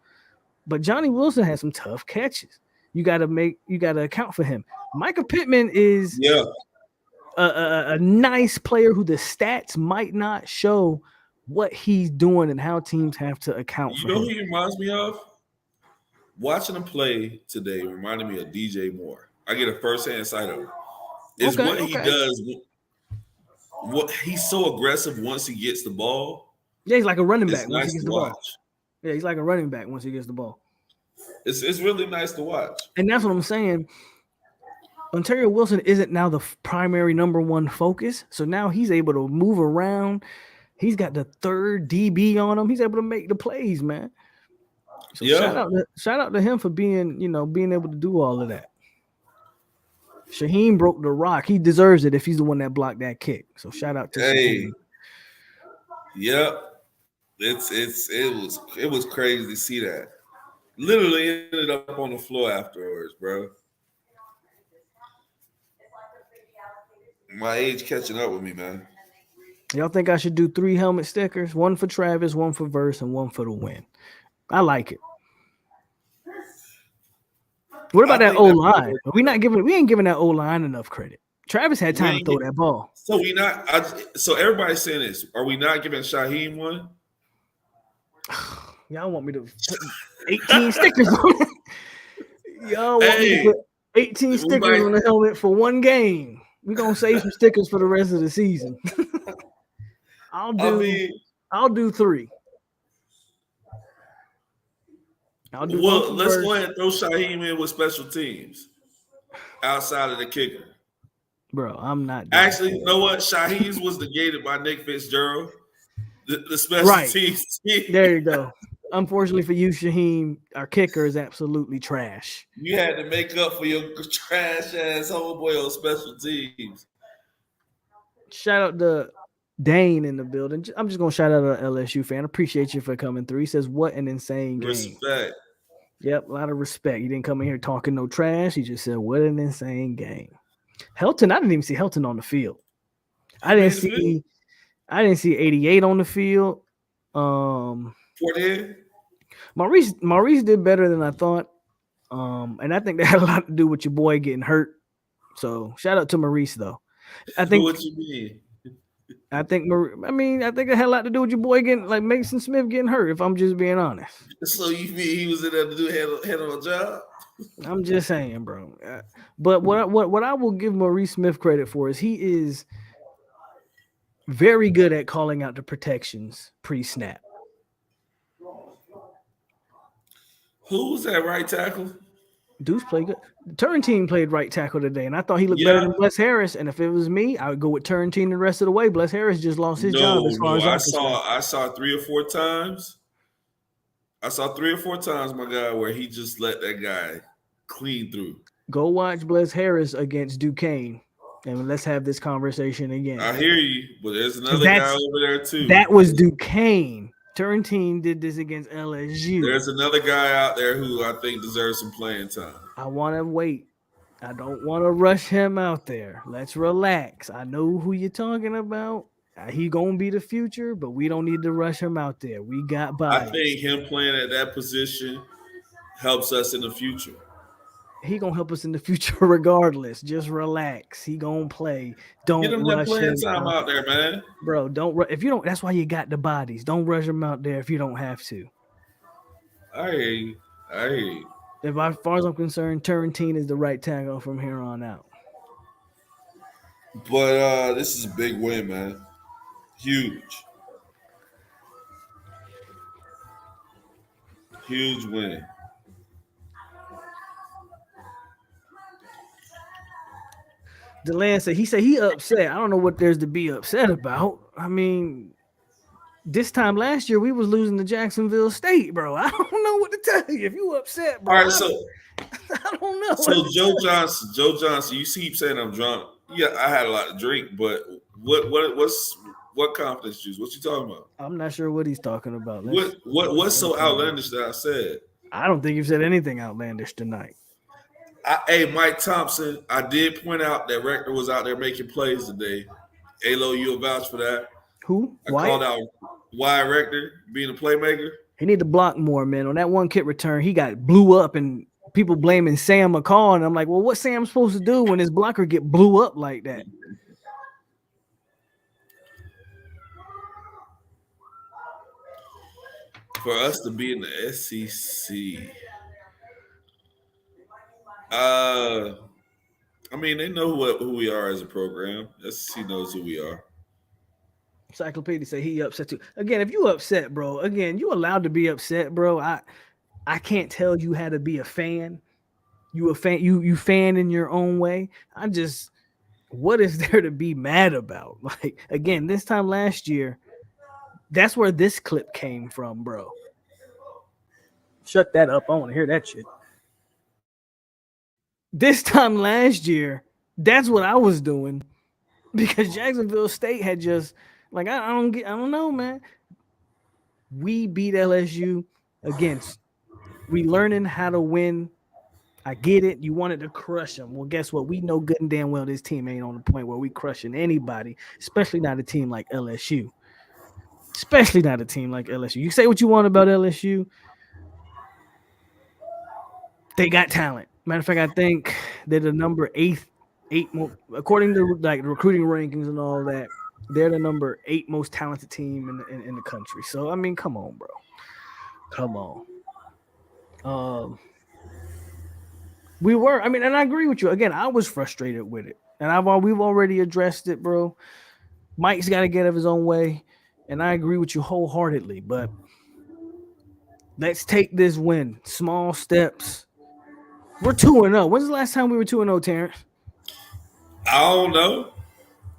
But Johnny Wilson had some tough catches. You got to account for him. Micah Pittman is a nice player who the stats might not show what he's doing and how teams have to account for him. You know who he reminds me of? Watching him play today reminded me of DJ Moore. I get a first-hand sight of it. It's what he does. What he's so aggressive once he gets the ball. Yeah, he's like a running back once he gets the ball. Yeah, he's like a running back once he gets the ball. It's really nice to watch. And that's what I'm saying. Ontario Wilson isn't now the primary number 1 focus. So now he's able to move around. He's got the 3rd DB on him. He's able to make the plays, man. So shout out to him for being able to do all of that. Shaheem broke the rock. He deserves it if he's the one that blocked that kick. So shout out to Shaheem. Yep. It was crazy to see that. Literally ended up on the floor afterwards, bro. My age catching up with me, man. Y'all think I should do 3 helmet stickers? 1 for Travis, 1 for Verse, and 1 for the win. I like it. What about that O line? We ain't giving that O line enough credit. Travis had time to throw that ball. So so everybody's saying this. Are we not giving Shaheem one? Y'all want me to put 18 stickers on it? Y'all want me to put 18 stickers on the helmet for 1 game. We're gonna save some stickers for the rest of the season. I'll do 3. Let's go ahead and throw Shaheem in with special teams outside of the kicker. Bro, I'm not. Actually, you know what? Shaheem's was negated by Nick Fitzgerald. The special teams. There you go. Unfortunately for you, Shaheem, our kicker is absolutely trash. You had to make up for your trash ass homeboy on special teams. Shout out to Dane in the building. I'm just gonna shout out an LSU fan. Appreciate you for coming through. He says, "What an insane game!" Respect. Yep, a lot of respect. He didn't come in here talking no trash. He just said, "What an insane game." Helton, I didn't even see Helton on the field. I didn't see 88 on the field. 48. Maurice did better than I thought. And I think that had a lot to do with your boy getting hurt. So shout out to Maurice though. I think what you mean? I think it had a lot to do with your boy getting like Mason Smith getting hurt, if I'm just being honest. So you mean he was in there to do head on a job? I'm just saying, bro. But what I will give Maurice Smith credit for is he is very good at calling out the protections pre-snap. Who was that right tackle? Deuce played good. Turntine played right tackle today, and I thought he looked better than Bless Harris. And if it was me, I would go with Turntine the rest of the way. Bless Harris just lost his job. I saw 3 or 4 times. I saw 3 or 4 times, my guy, where he just let that guy clean through. Go watch Bless Harris against Duquesne, and let's have this conversation again. I hear you, but there's another guy over there too. That was Duquesne. Turntine did this against LSU. There's another guy out there who I think deserves some playing time. I want to wait. I don't want to rush him out there. Let's relax. I know who you're talking about. He gonna be the future, but we don't need to rush him out there. We got bodies. I think him playing at that position helps us in the future. He gonna help us in the future regardless. Just relax. He gonna play. Don't get him rush that playing him time out there, man. Bro, if you don't. That's why you got the bodies. Don't rush him out there if you don't have to. I hear you. As far as I'm concerned, Turntine is the right tackle from here on out. But this is a big win, man. Huge win. DeLand said he upset. I don't know what there's to be upset about. I mean, this time last year we was losing to Jacksonville State, bro. I don't know what to tell you. If you upset, bro. All right, so I don't know. So Joe Johnson, you keep saying I'm drunk. Yeah, I had a lot to drink, but what confidence juice? What you talking about? I'm not sure what he's talking about. What's so outlandish that I said? I don't think you've said anything outlandish tonight. Hey, Mike Thompson, I did point out that Rector was out there making plays today. Alo, you'll vouch for that. Who? I called out Wyatt Rector being a playmaker. He need to block more, man. On that one kick return, he got blew up and people blaming Sam McCall. And I'm like, well, what's Sam supposed to do when his blocker get blew up like that? For us to be in the SEC, I mean, they know who we are as a program. SEC knows who we are. Encyclopedia say he upset too. Again, if you upset, bro, you allowed to be upset, bro. I can't tell you how to be a fan. You a fan, you fan in your own way. What is there to be mad about? Like, again, this time last year, that's where this clip came from, bro. Shut that up. I want to hear that shit. This time last year, That's what I was doing because Jacksonville State had just like I don't know, man. We beat LSU against we learning how to win. I get it. You wanted to crush them. Well, guess what? We know good and damn well this team ain't on the point where we crushing anybody, especially not a team like LSU. Especially not a team like LSU. You say what you want about LSU. They got talent. Matter of fact, I think they're the number eight according to like the recruiting rankings and all that. They're the number 8 most talented team in the country. So I mean, come on, bro. Come on. We were. I mean, and I agree with you. Again, I was frustrated with it, and we've already addressed it, bro. Mike's got to get out of his own way, and I agree with you wholeheartedly. But let's take this win, small steps. We're 2-0. When's the last time we were 2-0, Terrence? I don't know.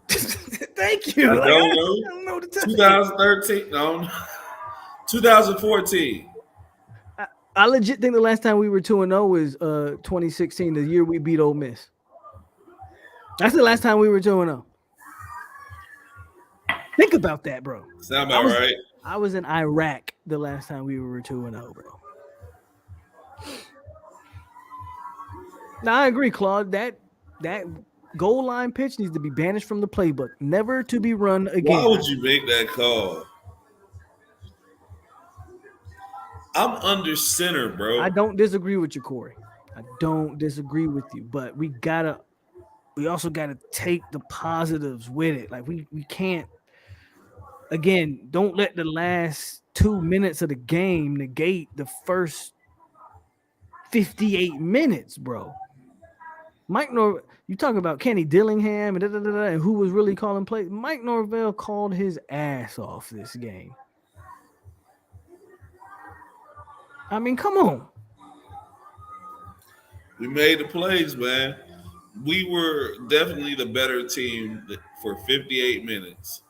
Thank you. I don't know. I don't know the time. 2013. No, 2014. I legit think the last time we were 2-0 was 2016, the year we beat Ole Miss. That's the last time we were 2-0. Think about that, bro. Sound about right. I was in Iraq the last time we were 2-0, bro. Now I agree, Claude. That goal line pitch needs to be banished from the playbook, never to be run again. Why would you make that call? I'm under center, bro. I don't disagree with you, Corey. I don't disagree with you, but we also gotta take the positives with it. Like we can't. Again, don't let the last 2 minutes of the game negate the first 58 minutes, bro. You talk about Kenny Dillingham and who was really calling plays. Mike Norvell called his ass off this game. I mean, come on. We made the plays, man. We were definitely the better team for 58 minutes.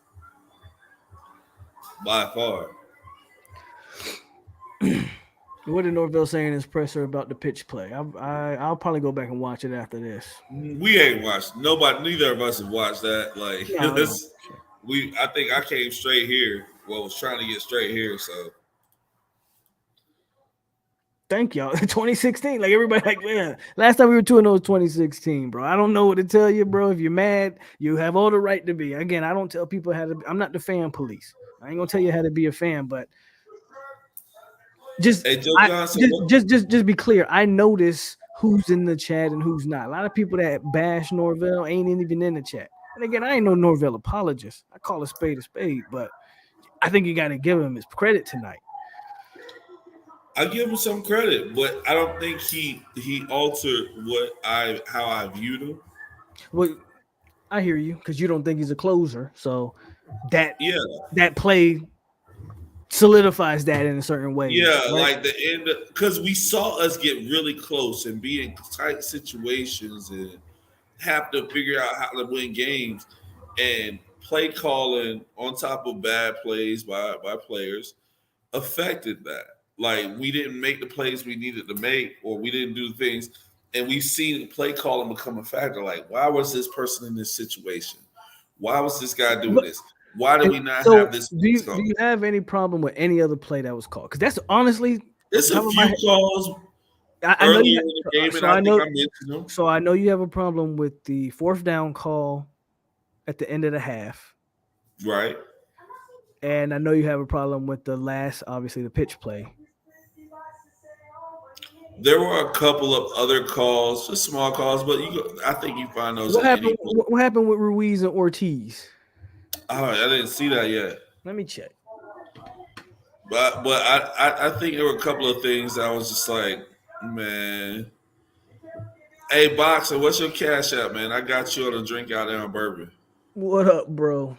By far. What did Norvell say in his presser about the pitch play? I'll probably go back and watch it after this. We ain't watched. Neither of us have watched that. Like I think I came straight here. Well, was trying to get straight here, so. Thank y'all. 2016. Like everybody, like, man, last time we were 2-0 was 2016, bro. I don't know what to tell you, bro. If you're mad, you have all the right to be. Again, I don't tell people how to be. I'm not the fan police. I ain't gonna tell you how to be a fan, but just be clear. I notice who's in the chat and who's not. A lot of people that bash Norvell ain't even in the chat. And again, I ain't no Norvell apologist. I call a spade, but I think you got to give him his credit tonight. I give him some credit, but I don't think he altered how I viewed him. Well, I hear you because you don't think he's a closer, so that play solidifies that in a certain way. Yeah, right? like the end because we saw us get really close and be in tight situations and have to figure out how to win games, and play calling on top of bad plays by players affected that. Like we didn't make the plays we needed to make, or we didn't do things, and we've seen play calling become a factor. Like, why was this person in this situation? Why was this guy doing this? Why do we not have this? Do you have any problem with any other play that was called? Because that's honestly, it's a few calls earlier in the game, and I think I mentioned them. So I know you have a problem with the 4th down call at the end of the half, right? And I know you have a problem with the last, obviously, the pitch play. There were a couple of other calls, just small calls, but I think you find those. What happened with Ruiz and Ortiz? Oh, I didn't see that yet. Let me check. But I think there were a couple of things that I was just like, man. Hey, Boxer, what's your cash app, man? I got you on a drink out there on Bourbon. What up, bro?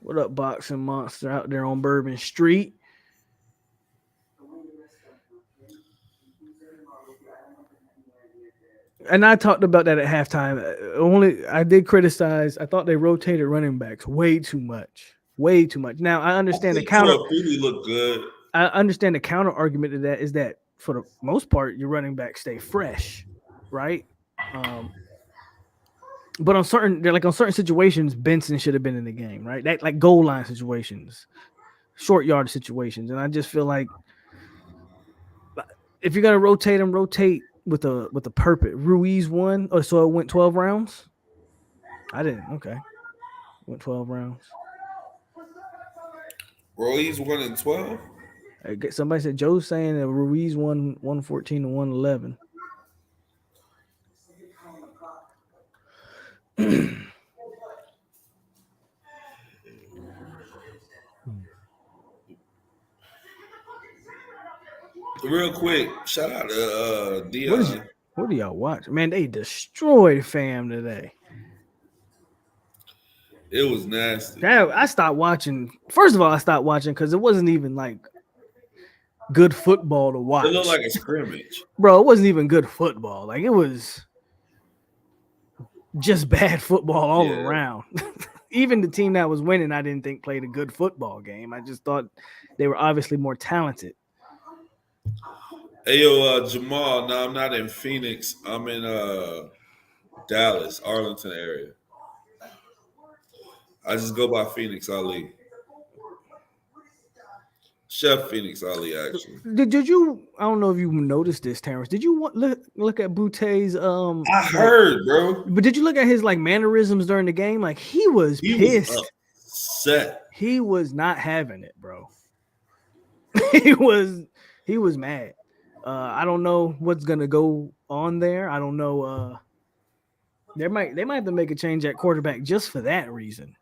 What up, Boxing Monster out there on Bourbon Street? And I talked about that at halftime. I did criticize. I thought they rotated running backs way too much. Way too much. Now I understand the counter. Really look good. I understand the counter argument to that is that for the most part, your running backs stay fresh, right? But on certain situations, Benson should have been in the game, right? That like goal line situations, short yard situations, and I just feel like if you're gonna rotate him, rotate with a purpose. Ruiz won, oh, so it went 12 rounds. I didn't. Okay, went 12 rounds. Ruiz 1-12. Somebody said Joe's saying that Ruiz won 114 to 111. Real quick, shout out to Dion. What do y'all watch? Man, they destroyed fam today. It was nasty. I stopped watching. First of all, I stopped watching because it wasn't even like good football to watch. It looked like a scrimmage. Bro, it wasn't even good football. Like it was just bad football all around. Even the team that was winning, I didn't think played a good football game. I just thought they were obviously more talented. Hey, yo, Jamal, no, I'm not in Phoenix. I'm in Dallas, Arlington area. I just go by Phoenix Ali. Chef Phoenix Ali, actually. Did you? I don't know if you noticed this, Terrence. Did you look at Boute's? I heard, bro. But did you look at his like mannerisms during the game? Like he was pissed. Was upset. He was not having it, bro. he was mad. I don't know what's gonna go on there. I don't know. They might have to make a change at quarterback just for that reason.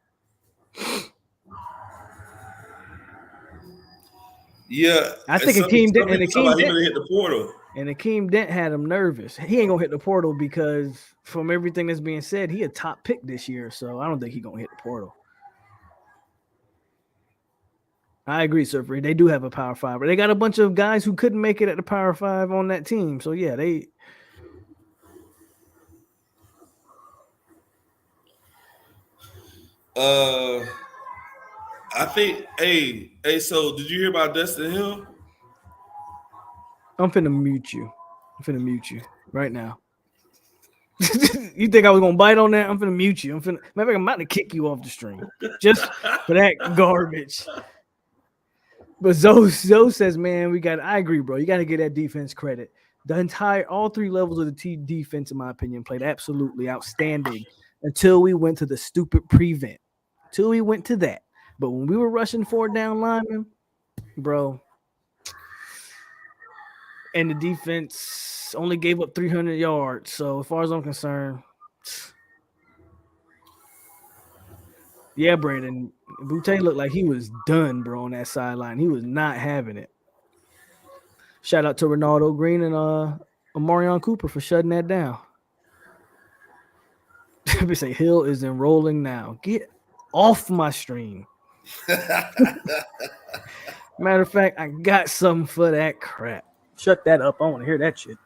Yeah, I think Akeem Dent hit the portal. And Akeem Dent had him nervous. He ain't gonna hit the portal because from everything that's being said, he a top pick this year. So I don't think he's gonna hit the portal. I agree, Surfer. They do have a Power 5, but they got a bunch of guys who couldn't make it at the Power 5 on that team. So yeah, they. I think. Hey. So did you hear about Destin Hill? I'm finna mute you right now. You think I was gonna bite on that? I'm finna mute you. I'm about to kick you off the stream just for that garbage. But Zoe says, man, I agree, bro. You got to get that defense credit. All three levels of the defense, in my opinion, played absolutely outstanding until we went to the stupid prevent. Until we went to that. But when we were rushing 4 down linemen, bro, and the defense only gave up 300 yards. So as far as I'm concerned, yeah, Brandon, Boutte looked like he was done, bro, on that sideline. He was not having it. Shout out to Ronaldo Green and Amarion Cooper for shutting that down. They say Hill is enrolling now. Get off my stream. Matter of fact, I got something for that crap. Shut that up. I want to hear that shit.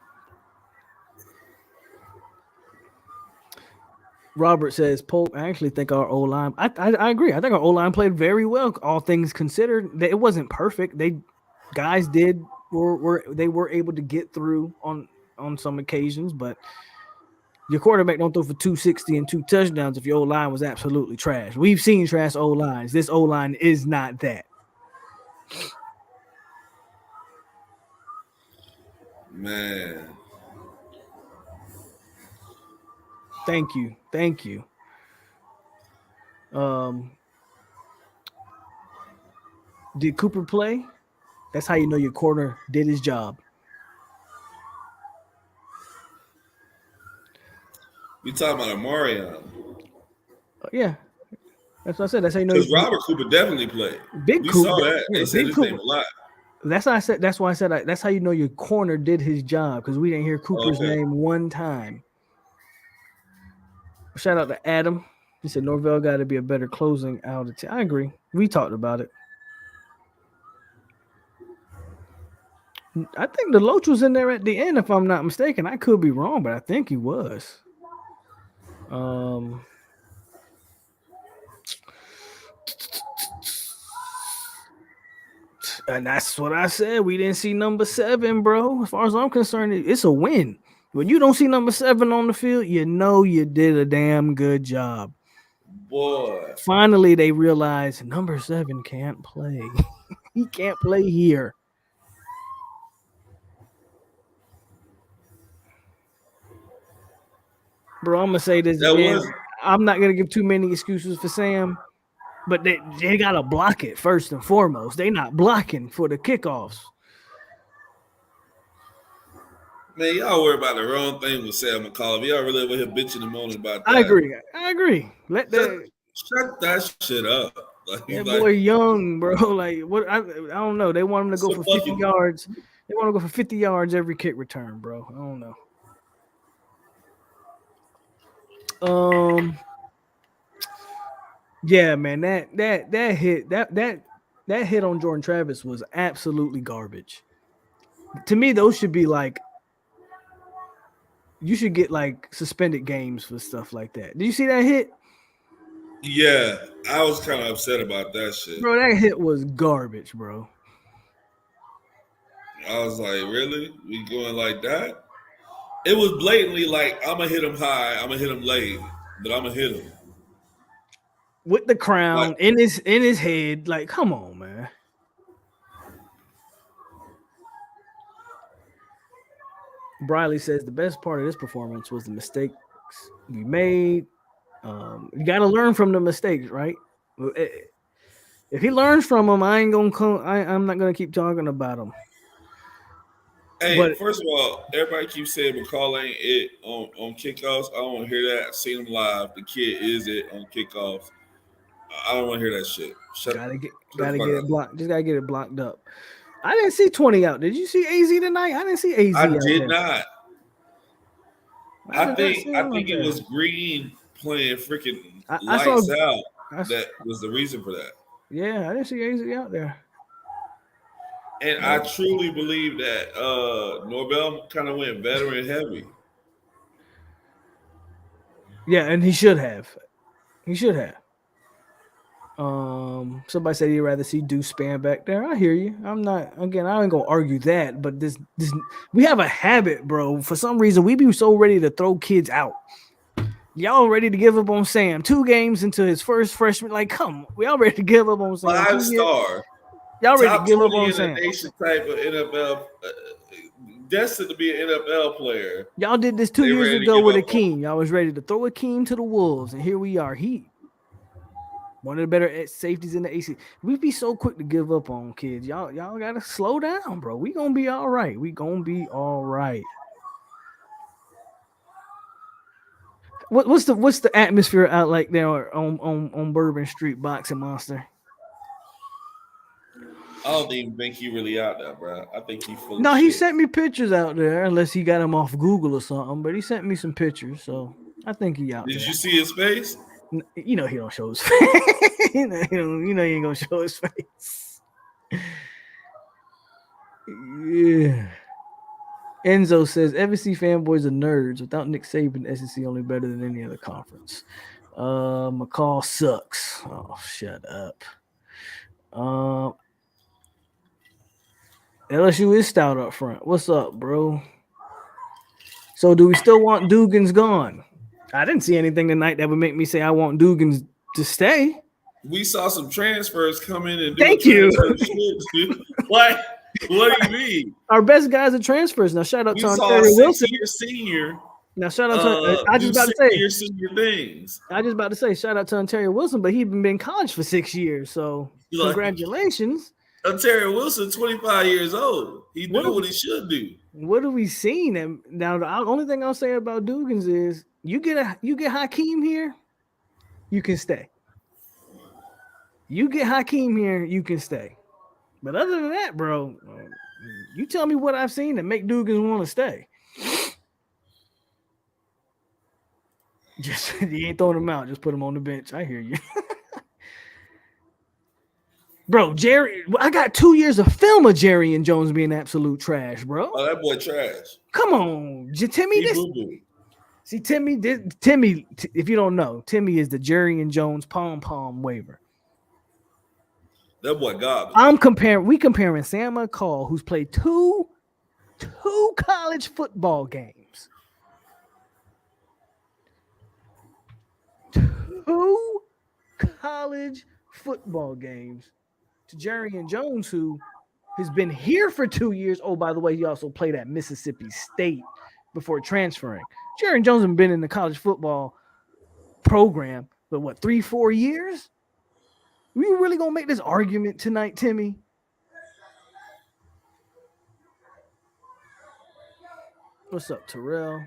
Robert says, Pope, I actually think our O-line, I agree. I think our O-line played very well, all things considered. It wasn't perfect. They were able to get through on some occasions, but your quarterback don't throw for 260 and 2 touchdowns if your O-line was absolutely trash. We've seen trash O-lines. This O-line is not that. Man. Thank you. Did Cooper play? That's how you know your corner did his job. You talking about Amarion? Yeah. That's what I said. That's how you know. Because Robert Cooper definitely played. We saw that. They said his name a lot. That's how I said. That's why I said that's how you know your corner did his job, because we didn't hear Cooper's name one time. Shout out to Adam. He said Norvell got to be a better closing out of I agree. We talked about it. I think Deloach was in there at the end, if I'm not mistaken. I could be wrong, but I think he was. And that's what I said. We didn't see number 7, bro. As far as I'm concerned, it's a win. When you don't see number 7 on the field, you know you did a damn good job. Boy. Finally, they realize number 7 can't play. He can't play here. Bro, I'm gonna say this That again. was I'm not gonna give too many excuses for Sam, but they gotta block it first and foremost. They not blocking for the kickoffs. man, y'all worry about the wrong thing with Sam McCollum. Y'all really over here bitching and moaning about that. I agree. Let the Shut that shit up. Like, that like, boy young, bro. Like what? I don't know. They want him to go for 50 yards. They want to go for 50 yards every kick return, bro. I don't know. Yeah, man, that hit on Jordan Travis was absolutely garbage. To me, those should be like you should get like suspended games for stuff like that. Did you see that hit? yeah, I was kind of upset about that shit. Bro, that hit was garbage, bro. I was like, really? We going like that? It was blatantly like, I'm going to hit him high, I'm going to hit him late, but I'm going to hit him. With the crown Like, in his head. Like, come on, man. Briley says the best part of this performance was the mistakes we made. You got to learn from the mistakes, right? If he learns from them, I'm not gonna keep talking about him. hey, But first of all, everybody keeps saying McCall ain't it on kickoffs. I don't want to hear that. I've seen him live. The kid is it on kickoffs. I don't want to hear that shit. Gotta get it blocked. Just gotta get it blocked up. I didn't see 20 out. Did you see AZ tonight? I didn't see AZ. I out did there. not. I think it was there. Green playing freaking I lights saw, out. That was the reason for that. Yeah, I didn't see AZ out there. And I truly believe that Norvell kind of went veteran heavy. Yeah, and he should have. Somebody said he'd rather see Deuce Span back there. I hear you. I ain't gonna argue that, but this we have a habit, bro. For some reason, we be so ready to throw kids out. Y'all ready to give up on Sam? 2 games into his first freshman. Like, come on. We all ready to give up on Sam. 5-star. Y'all ready to give up top on 20 Sam? in the nation type of NFL, destined to be an NFL player. Y'all did this 2 years ago with Akeem. Y'all was ready to throw Akeem to the wolves, and here we are. One of the better safeties in the AC. We be so quick to give up on kids. Y'all gotta slow down, bro. We gonna be all right. What's the atmosphere out like there on Bourbon Street, Boxing Monster? I don't even think he really out there, bro. I think he full. No, of he shit. sent me pictures out there, unless he got them off Google or something. But he sent me some pictures, so I think he out there. Did you see his face? You know he don't show his face. you know he ain't gonna show his face. Yeah. Enzo says FSC fanboys are nerds. Without Nick Saban, SEC only better than any other conference. McCall sucks. Oh, shut up. LSU is stout up front. What's up, bro? So do we still want Dugans gone? I didn't see anything tonight that would make me say I want Dugans to stay. We saw some transfers come in and do Thank you. What do you mean? Our best guys are transfers. Now shout out to Ontario Wilson. Senior. Now shout out to I just about to say senior things. I just about to say shout out to Ontario Wilson, but he's been in college for 6 years. So congratulations. Ontario Wilson, 25 years old. He doing what he should do. What have we seen? And now the only thing I'll say about Dugans is you get Hakeem here, you can stay. You get Hakeem here, you can stay. But other than that, bro, you tell me what I've seen that make Dugans want to stay. Just you ain't throwing him out, just put him on the bench. I hear you. Bro, Jerry, I got 2 years of film of Jerry and Jones being absolute trash, bro. Oh, that boy trash. Come on, Timmy. Timmy, if you don't know, Timmy is the Jerry and Jones pom-pom waiver. That boy garbage. We comparing Sam McCall, who's played two college football games, 2 college football games to Jerry Jones, who has been here for 2 years. Oh, by the way, he also played at Mississippi State before transferring. Jerry Jones has been in the college football program for what, 3-4 years? We really gonna make this argument tonight, Timmy? What's up, Terrell?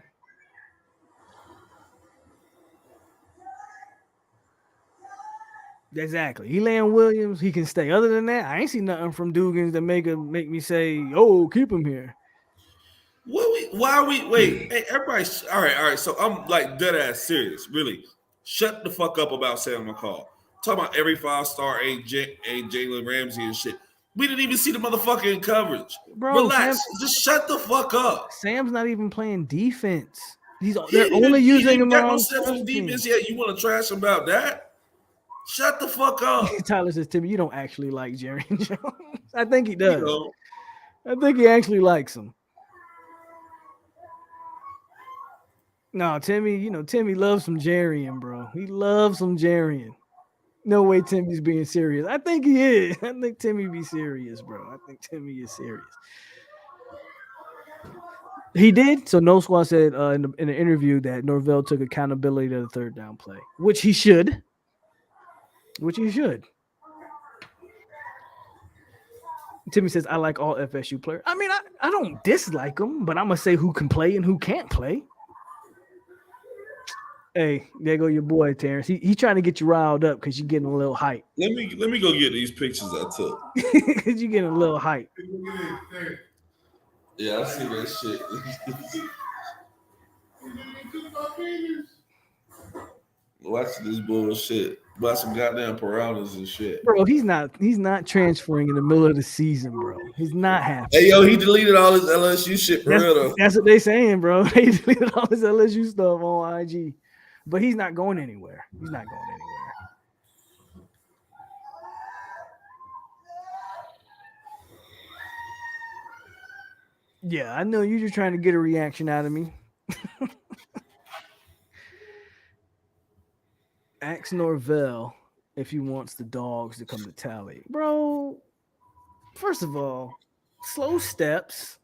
Exactly. Elan Williams, he can stay. Other than that, I ain't seen nothing from Dugans that make me say, "Oh, keep him here." Why are we wait? Hey, everybody, all right. So I'm like dead ass serious, really. Shut the fuck up about Sam McCall. Talking about every 5-star ain't Jalen Ramsey and shit. We didn't even see the motherfucker in coverage. Bro, Relax. Just shut the fuck up. Sam's not even playing defense. They're He only using him got no on sense special of defense teams. yet. You want to trash him about that? Shut the fuck up. Tyler says, Timmy, you don't actually like Jerry Jones. I think he does. You know, I think he actually likes him. No, Timmy, Timmy loves some Jerryan, bro. He loves some Jerryan. No way Timmy's being serious. I think he is. I think Timmy be serious, bro. I think Timmy is serious. He did. So No Squad said in an interview that Norvell took accountability to the third down play, which he should. Timmy says, I like all FSU players. I mean, I don't dislike them, but I'm going to say who can play and who can't play. Hey, there go your boy, Terrence. He trying to get you riled up because you're getting a little hype. let me go get these pictures I took. Because you're getting a little hype. Yeah, I see that shit. Watch this bullshit. Watch some goddamn piranhas and shit. Bro, he's not transferring in the middle of the season, bro. He's not happening. Hey, yo, he deleted all his LSU shit for real, though. That's what they saying, bro. He deleted all his LSU stuff on IG. But he's not going anywhere. Yeah, I know you're just trying to get a reaction out of me. Ask Norvell if he wants the dogs to come to tally. Bro, first of all, slow steps.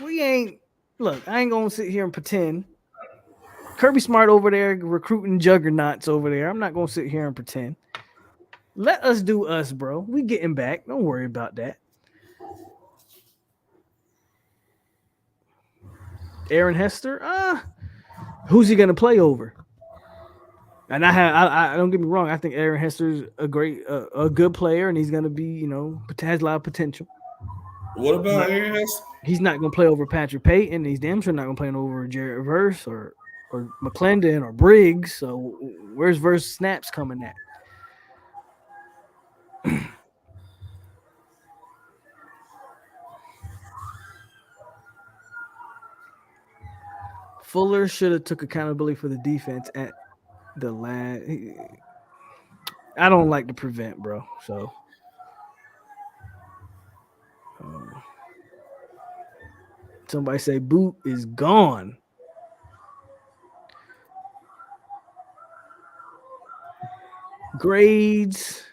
I ain't going to sit here and pretend. Kirby Smart over there recruiting juggernauts over there. I'm not going to sit here and pretend. Let us do us, bro. We getting back. Don't worry about that. Aaron Hester, who's he going to play over? And I don't get me wrong. I think Aaron Hester's a good player, and he's going to be, has a lot of potential. What about Aaron Hester? He's not going to play over Patrick Payton. He's damn sure not going to play over Jared Verse or McClendon or Briggs. So where's Verse snaps coming at? Fuller should have took accountability for the defense at the last. I don't like to prevent, bro. So somebody say Boot is gone. Grades.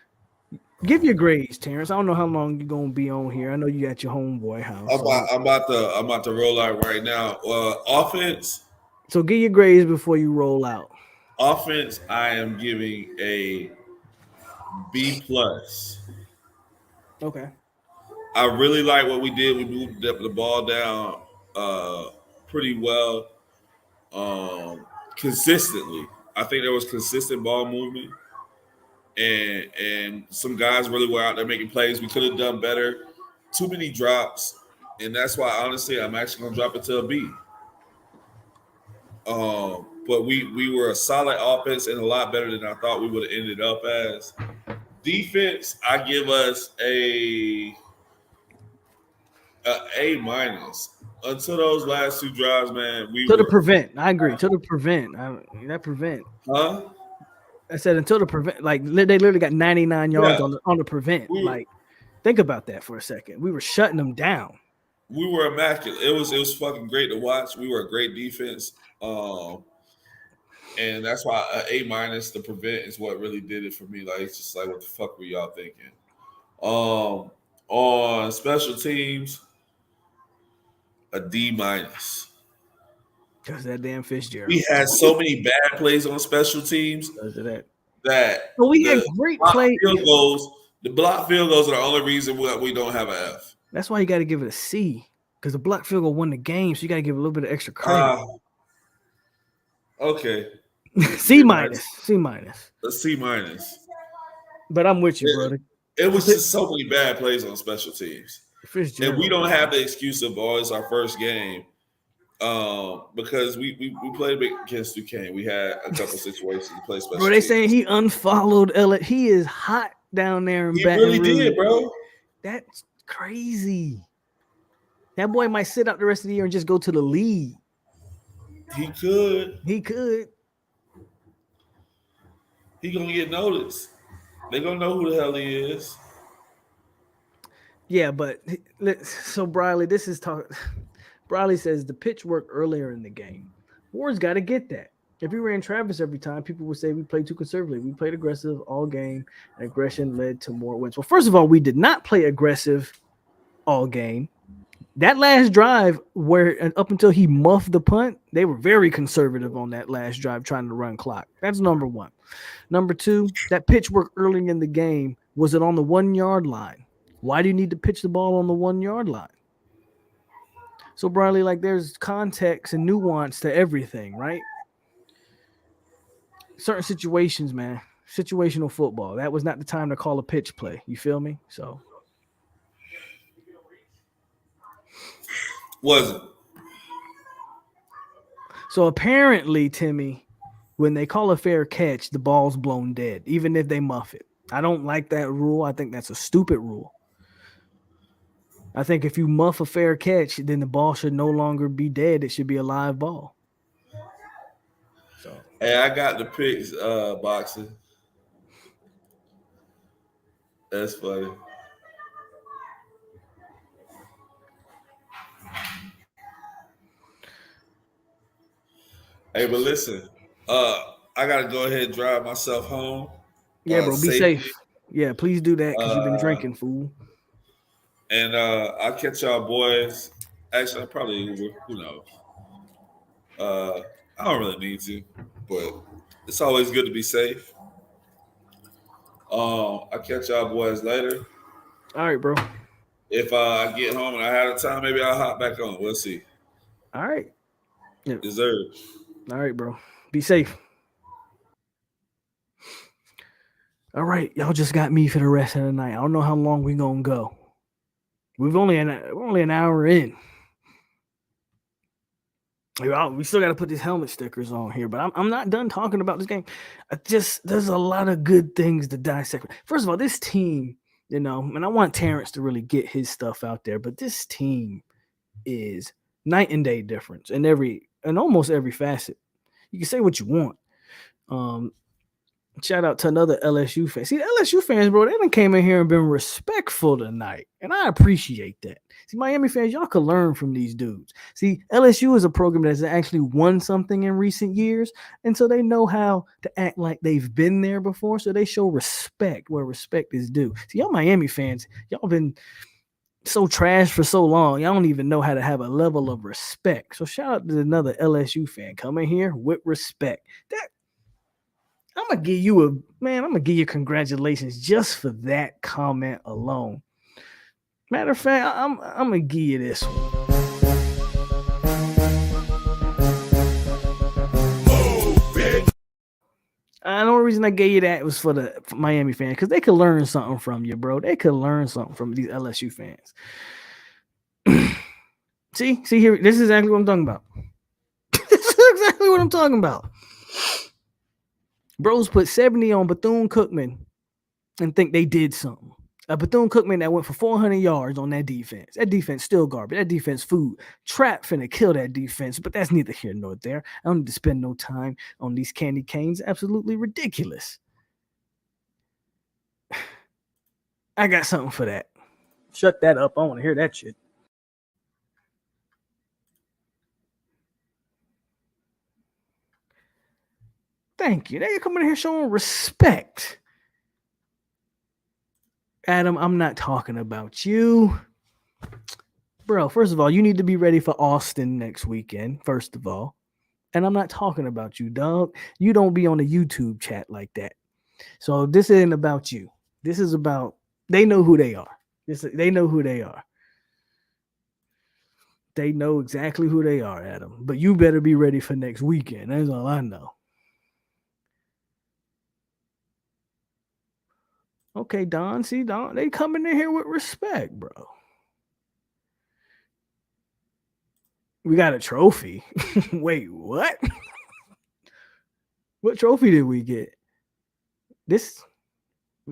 Give your grades, Terrence. I don't know how long you're gonna be on here. I know you got your homeboy house. I'm about to roll out right now. Offense. So give your grades before you roll out. Offense, I am giving a B+. Okay. I really like what we did. We moved the ball down pretty well, consistently. I think there was consistent ball movement, and some guys really were out there making plays. We could have done better. Too many drops, and that's why honestly I'm actually gonna drop it to a B. But we were a solid offense and a lot better than I thought we would have ended up as. Defense, I give us a A-. Until those last two drives, man. The prevent. I agree. To the prevent. That prevent. Huh? I said until the prevent. Like they literally got 99 yards on the prevent. Think about that for a second. We were shutting them down. We were immaculate. It was fucking great to watch. We were a great defense. And that's why A minus the prevent is what really did it for me. Like it's just like what the fuck were y'all thinking? On special teams, a D minus. Because that damn Fitzgerald. We had so many bad plays on special teams Because of that. that But we had great play. The block field goals are the only reason we don't have an F. That's why you got to give it a C. Because the block field goal won the game, so you got to give it a little bit of extra credit. Okay. C minus. C minus. A C minus. But I'm with you, brother. It was just so many bad plays on special teams. Fitzgerald. And we don't have the excuse of, oh, it's our first game. Because we played against Duquesne. We had a couple situations to play special Bro, they teams. saying he unfollowed LSU. He is hot down there in Baton Rouge. He really did, bro. That's crazy. That boy might sit out the rest of the year and just go to the league. He could. He could. He gonna get noticed. They gonna know who the hell he is. Yeah, but so Briley, this is talk. Briley says the pitch work earlier in the game. Ward's got to get that. If we ran Travis every time, people would say we played too conservatively. We played aggressive all game, and aggression led to more wins. Well, first of all, we did not play aggressive all game. That last drive, where up until he muffed the punt, they were very conservative on that last drive, trying to run clock. That's number one. Number two, that pitch work early in the game, was it on the 1 yard line? Why do you need to pitch the ball on the 1 yard line? So, Briley, like there's context and nuance to everything, right? Certain situations, man, situational football. That was not the time to call a pitch play. You feel me? So. Wasn't. So apparently, Timmy, when they call a fair catch, the ball's blown dead, even if they muff it. I don't like that rule. I think that's a stupid rule. I think if you muff a fair catch, then the ball should no longer be dead. It should be a live ball. So hey, I got the picks boxing. That's funny. Hey, but listen, I gotta go ahead and drive myself home. Yeah, bro, be safe. Yeah, please do that because you've been drinking, fool. And I'll catch y'all boys. Actually, I probably Uber. Who knows? I don't really need to, but it's always good to be safe. I'll catch y'all boys later. All right, bro. If I get home and I have the time, maybe I'll hop back on. We'll see. All right. Yeah. Deserved. All right, bro. Be safe. All right, y'all just got me for the rest of the night. I don't know how long we're gonna go. We're only an hour in. We still got to put these helmet stickers on here, but I'm not done talking about this game. There's a lot of good things to dissect. First of all, this team, and I want Terrence to really get his stuff out there, but this team is night and day difference in almost every facet. You can say what you want. Shout out to another LSU fan. See, the LSU fans, bro, they done came in here and been respectful tonight, and I appreciate that. See, Miami fans, y'all could learn from these dudes. See, LSU is a program that has actually won something in recent years, and so they know how to act like they've been there before, so they show respect where respect is due. See, y'all Miami fans, y'all been so trash for so long, y'all don't even know how to have a level of respect. So shout out to another LSU fan coming here with respect. I'm gonna give you congratulations just for that comment alone. Matter of fact, I'm gonna give you this one. The only reason I gave you that was for the Miami fans, because they could learn something from you, bro. They could learn something from these LSU fans. See here, this is exactly what I'm talking about. This is exactly what I'm talking about. Bros put 70 on Bethune-Cookman and think they did something. A Bethune-Cookman that went for 400 yards on that defense. That defense still garbage. That defense food. Trap finna kill that defense, but that's neither here nor there. I don't need to spend no time on these candy canes. Absolutely ridiculous. I got something for that. Shut that up. I want to hear that shit. Thank you. They coming in here showing respect. Adam, I'm not talking about you. Bro, first of all, you need to be ready for Austin next weekend, first of all. And I'm not talking about you, dog. You don't be on the YouTube chat like that. So this isn't about you. This is about, they know who they are. They know who they are. They know exactly who they are, Adam. But you better be ready for next weekend. That's all I know. Okay, Don. See, Don, they coming in here with respect, bro. We got a trophy. Wait, what? What trophy did we get? We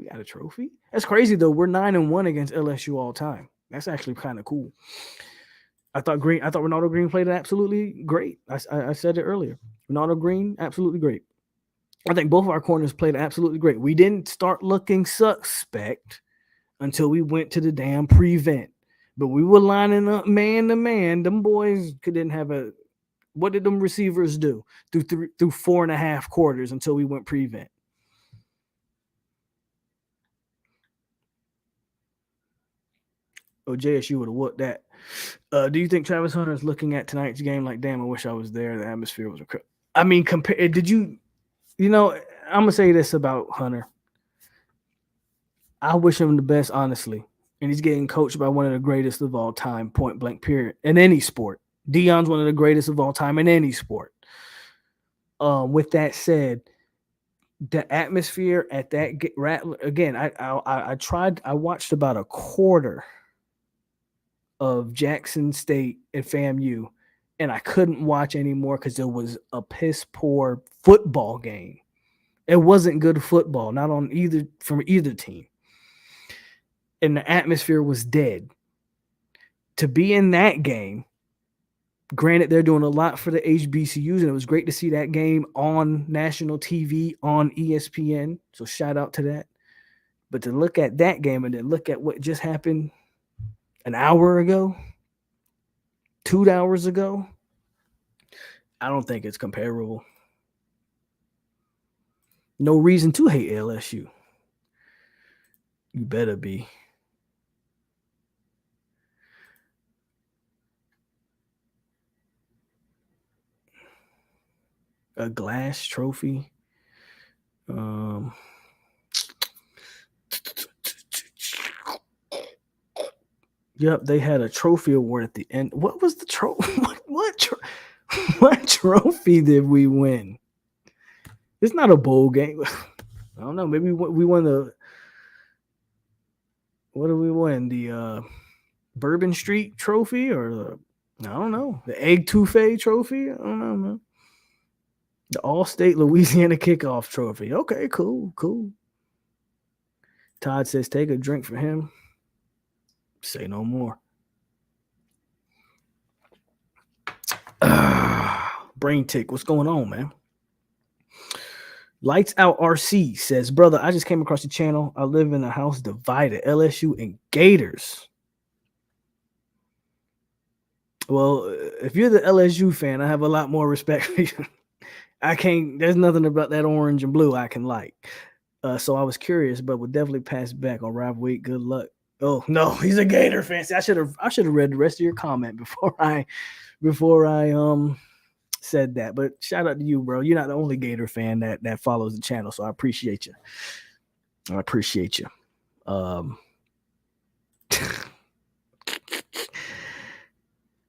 got a trophy? That's crazy though. We're 9-1 against LSU all time. That's actually kind of cool. I thought Ronaldo Green played absolutely great. I said it earlier. Ronaldo Green, absolutely great. I think both of our corners played absolutely great. We didn't start looking suspect until we went to the damn prevent. But we were lining up man to man. Them boys didn't have a. What did them receivers do through 4.5 quarters until we went prevent? Oh, JSU would have whooped that. Do you think Travis Hunter is looking at tonight's game like, damn, I wish I was there. The atmosphere was incredible. I mean, did you know, I'm going to say this about Hunter. I wish him the best, honestly. And he's getting coached by one of the greatest of all time, point blank, period, in any sport. Deion's one of the greatest of all time in any sport. With that said, the atmosphere at that again, I watched about a quarter of Jackson State and FAMU, and I couldn't watch anymore because it was a piss poor football game. It wasn't good football, not on from either team. And the atmosphere was dead. To be in that game, granted, they're doing a lot for the HBCUs, and it was great to see that game on national TV on ESPN. So shout out to that. But to look at that game and then look at what just happened an hour ago, 2 hours ago, I don't think it's comparable. No reason to hate LSU. You better be. A glass trophy. Yep, they had a trophy award at the end. What was the trophy? What trophy did we win? It's not a bowl game. I don't know. Maybe we won the. What did we win? The Bourbon Street Trophy, or I don't know, the Egg Touffee Trophy. I don't know, man. The All-State Louisiana Kickoff Trophy. Okay, cool. Todd says, take a drink for him. Say no more. Brain tick. What's going on, man? Lights Out RC says, brother, I just came across the channel. I live in a house divided. LSU and Gators. Well, if you're the LSU fan, I have a lot more respect for you. There's nothing about that orange and blue I can like. So I was curious, but would definitely pass back on Rival Week. Good luck. Oh no, he's a Gator fan. See, I should have read the rest of your comment before I said that. But shout out to you, bro. You're not the only Gator fan that follows the channel, so I appreciate you.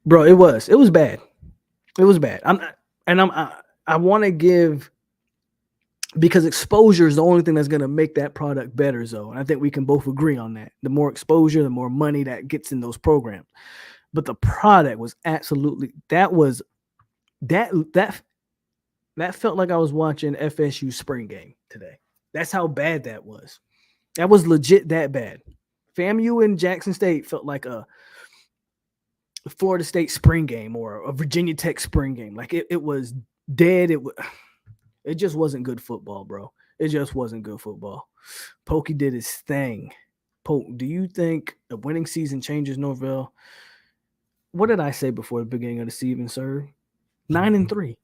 Bro, it was bad. It was bad. I want to give, because exposure is the only thing that's going to make that product better, Zoe. And I think we can both agree on that. The more exposure, the more money that gets in those programs. But the product was absolutely, that felt like I was watching FSU spring game today. That's how bad that was. That was legit that bad. FAMU and Jackson State felt like a Florida State spring game or a Virginia Tech spring game. Like it was dead. It just wasn't good football, bro. It just wasn't good football. Pokey did his thing. Poke, do you think a winning season changes Norvell? What did I say before the beginning of the season, sir? 9-3.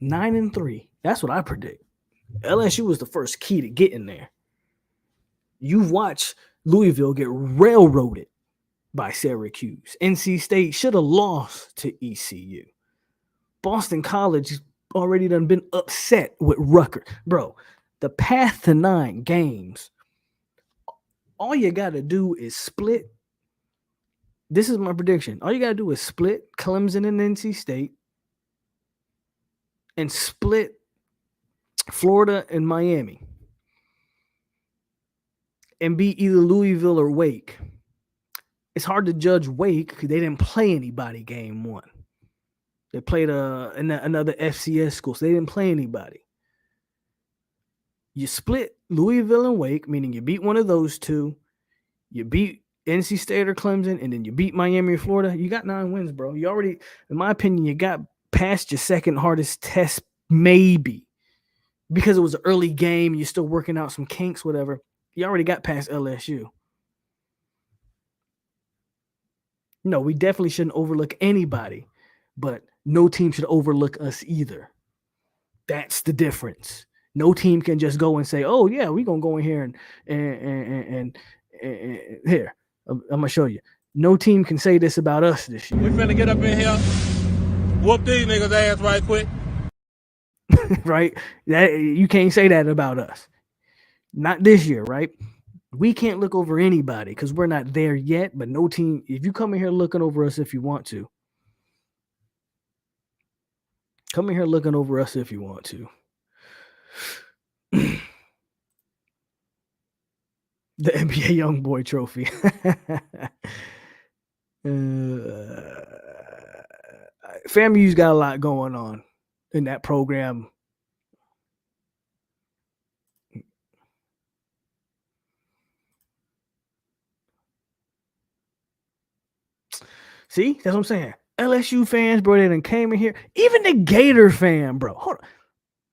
9-3. That's what I predict. LSU was the first key to get in there. You've watched Louisville get railroaded by Syracuse. NC State should have lost to ECU. Boston College already done been upset with Rutgers. Bro, the path to 9 games, all you got to do is split. This is my prediction. All you got to do is split Clemson and NC State and split Florida and Miami and beat either Louisville or Wake. It's hard to judge Wake because they didn't play anybody game 1. They played another FCS school, so they didn't play anybody. You split Louisville and Wake, meaning you beat one of those two. You beat NC State or Clemson, and then you beat Miami or Florida. You got 9 wins, bro. You already, in my opinion, you got past your second hardest test, maybe. Because it was an early game, you're still working out some kinks, whatever. You already got past LSU. No, we definitely shouldn't overlook anybody, but no team should overlook us either. That's the difference. No team can just go and say, "Oh yeah, we're gonna go in here and here, I'm gonna show you." No team can say this about us this year. We finna get up in here, whoop these niggas' ass right quick. Right? That you can't say that about us. Not this year, right? We can't look over anybody because we're not there yet. But no team, if you come in here looking over us if you want to. Come in here looking over us if you want to. The NBA Youngboy Trophy. FAMU's got a lot going on in that program. See, that's what I'm saying. LSU fans, bro, they done came in here. Even the Gator fan, bro. Hold on.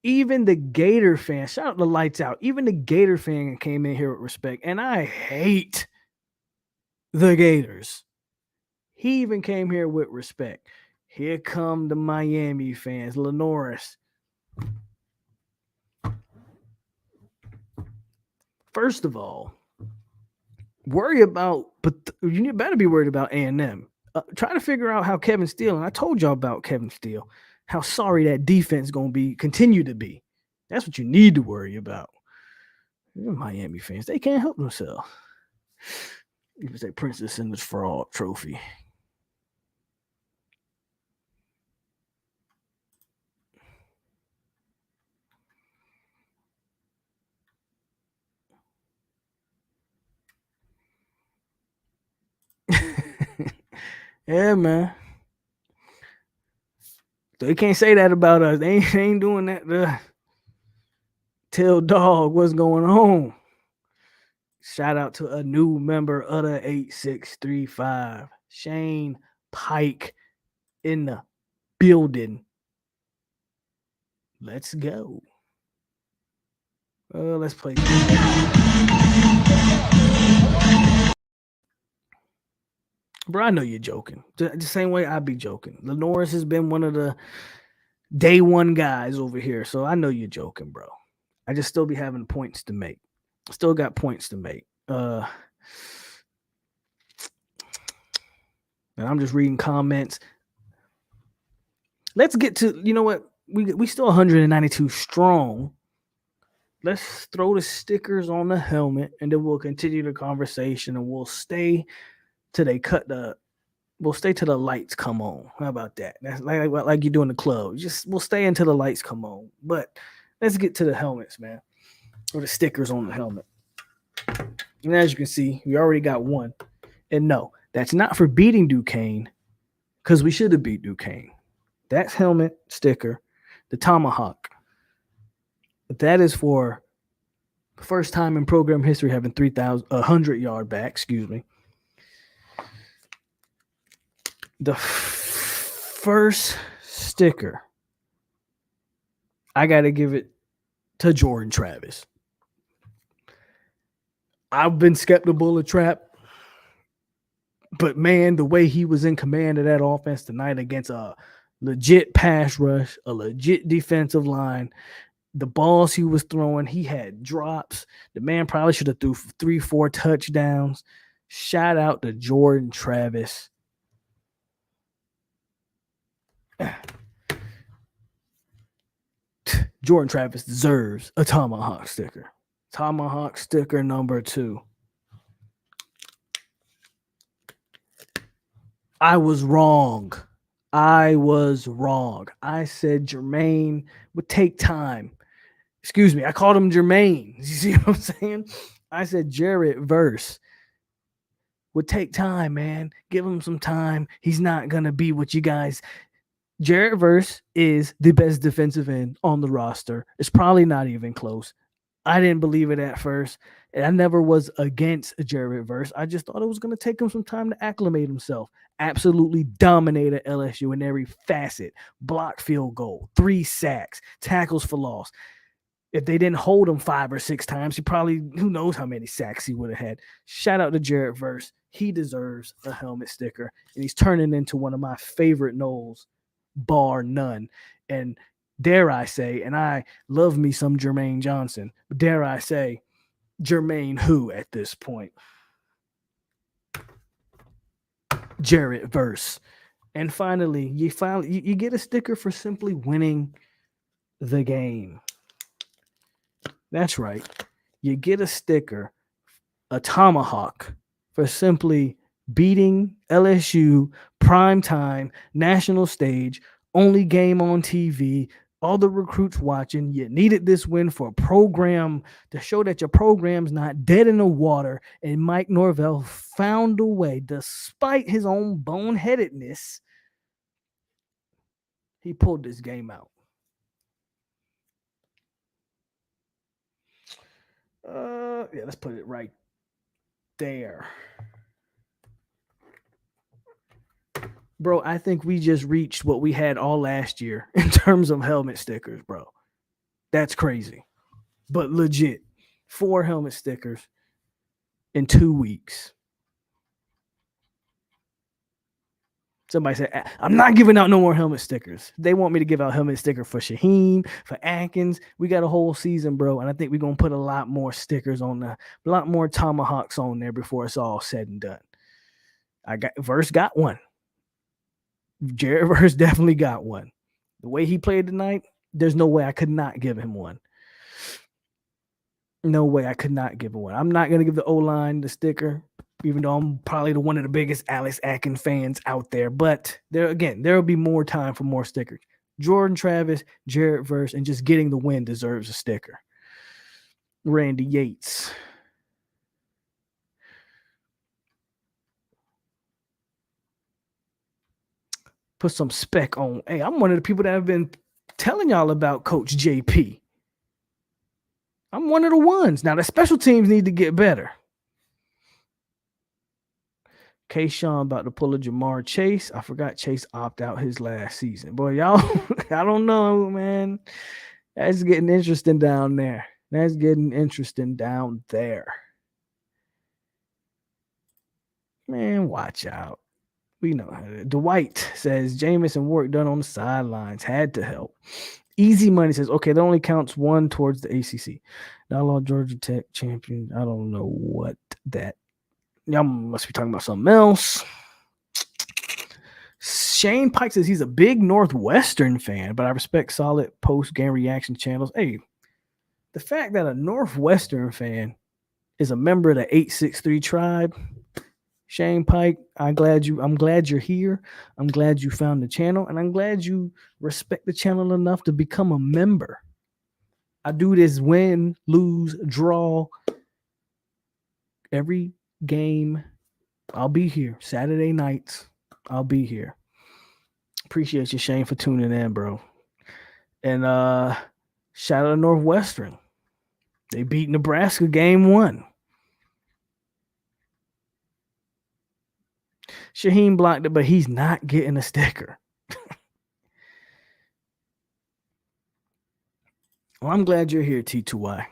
Even the Gator fan, shout out the lights out. Even the Gator fan came in here with respect. And I hate the Gators. He even came here with respect. Here come the Miami fans. Lenoris. First of all, worry about, but you better be worried about A&M. Try to figure out how Kevin Steele, and I told y'all about Kevin Steele, how sorry that defense is going to continue to be. That's what you need to worry about. You're Miami fans, they can't help themselves. You can say Princess in this fraud trophy. Yeah, man. They can't say that about us. They ain't doing that. Tell dog what's going on. Shout out to a new member of the 8635. Shane Pike in the building. Let's go. Let's play. Bro, I know you're joking. The same way I be joking. Lenoris has been one of the day one guys over here, so I know you're joking, bro. I just still be having points to make. Still got points to make. And I'm just reading comments. Let's get to, you know what? We still 192 strong. Let's throw the stickers on the helmet, and then we'll continue the conversation, and we'll stay till they we'll stay till the lights come on. How about that? That's like you do in the club. We'll stay until the lights come on. But let's get to the helmets, man. Or the stickers on the helmet. And as you can see, we already got one. And no, that's not for beating Duquesne, because we should have beat Duquesne. That's helmet sticker, the tomahawk. But that is for the first time in program history having 100-yard back, excuse me. The first sticker, I got to give it to Jordan Travis. I've been skeptical of Trap, but man, the way he was in command of that offense tonight against a legit pass rush, a legit defensive line. The balls he was throwing, he had drops. The man probably should have threw 3-4 touchdowns. Shout out to Jordan Travis. Jordan Travis deserves a tomahawk sticker. Tomahawk sticker number 2. I was wrong. I said Jermaine would take time. Excuse me, I called him Jermaine. You see what I'm saying? I said Jarrett Verse would take time, man. Give him some time. He's not going to be what you guys. Jarrett Verse is the best defensive end on the roster. It's probably not even close. I didn't believe it at first. And I never was against Jarrett Verse. I just thought it was going to take him some time to acclimate himself. Absolutely dominated LSU in every facet. Block field goal, 3 sacks, tackles for loss. If they didn't hold him 5 or 6 times, he probably, who knows how many sacks he would have had. Shout out to Jarrett Verse. He deserves a helmet sticker, and he's turning into one of my favorite Knowles, bar none. And dare I say, and I love me some Jermaine Johnson, but dare I say, Jermaine who at this point? Jarrett Verse. And finally, you get a sticker for simply winning the game. That's right. You get a sticker, a tomahawk, for simply beating LSU, primetime, national stage, only game on TV, all the recruits watching. You needed this win for a program to show that your program's not dead in the water. And Mike Norvell found a way, despite his own boneheadedness, he pulled this game out. Yeah, let's put it right there. Bro, I think we just reached what we had all last year in terms of helmet stickers, bro. That's crazy. But legit, 4 helmet stickers in 2 weeks. Somebody said, I'm not giving out no more helmet stickers. They want me to give out helmet sticker for Shaheem, for Atkins. We got a whole season, bro. And I think we're going to put a lot more stickers on a lot more tomahawks on there before it's all said and done. Verse got one. Jarrett Verse definitely got one. The way he played tonight, there's no way I could not give him one. No way I could not give him one. I'm not going to give the O-line the sticker, even though I'm probably one of the biggest Alex Atkins fans out there. But there will be more time for more stickers. Jordan Travis, Jarrett Verse, and just getting the win deserves a sticker. Randy Yates. Put some spec on. Hey, I'm one of the people that have been telling y'all about Coach JP. I'm one of the ones. Now, the special teams need to get better. K-Sean about to pull a Jamar Chase. I forgot Chase opted out his last season. Boy, y'all, I don't know, man. That's getting interesting down there. Man, watch out. We know how to. Dwight says Jamison work done on the sidelines had to help. Easy Money says, okay, that only counts 1 towards the ACC. Now, Georgia Tech champion. I don't know what that. Y'all must be talking about something else. Shane Pike says he's a big Northwestern fan, but I respect solid post-game reaction channels. Hey, the fact that a Northwestern fan is a member of the 863 tribe, Shane Pike, I'm glad you're here. I'm glad you found the channel, and I'm glad you respect the channel enough to become a member. I do this win, lose, draw. Every game, I'll be here. Saturday nights, I'll be here. Appreciate you, Shane, for tuning in, bro. And shout out to Northwestern. They beat Nebraska game 1. Shaheem blocked it, but he's not getting a sticker. Well, I'm glad you're here, T2Y.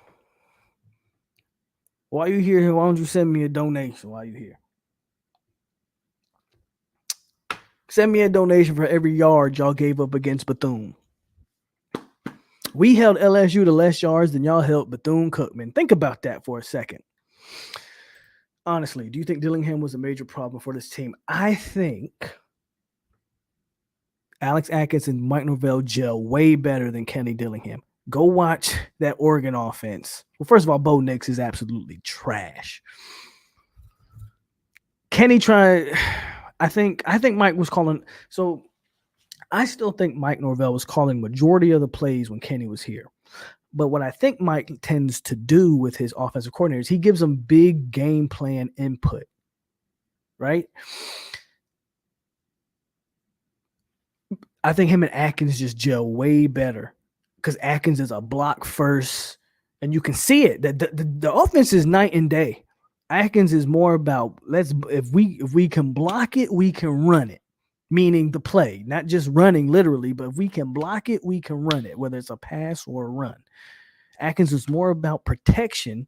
While you're here, why don't you send me a donation while you're here? Send me a donation for every yard y'all gave up against Bethune. We held LSU to less yards than y'all held Bethune-Cookman. Think about that for a second. Honestly, do you think Dillingham was a major problem for this team? I think Alex Atkins and Mike Norvell gel way better than Kenny Dillingham. Go watch that Oregon offense. Well, first of all, Bo Nix is absolutely trash. Kenny tried. I think Mike was calling. So I still think Mike Norvell was calling majority of the plays when Kenny was here. But what I think Mike tends to do with his offensive coordinators, he gives them big game plan input, right? I think him and Atkins just gel way better because Atkins is a block first, and you can see it. The offense is night and day. Atkins is more about if we can block it, we can run it. Meaning the play, not just running literally, but if we can block it, we can run it, whether it's a pass or a run. Atkins is more about protection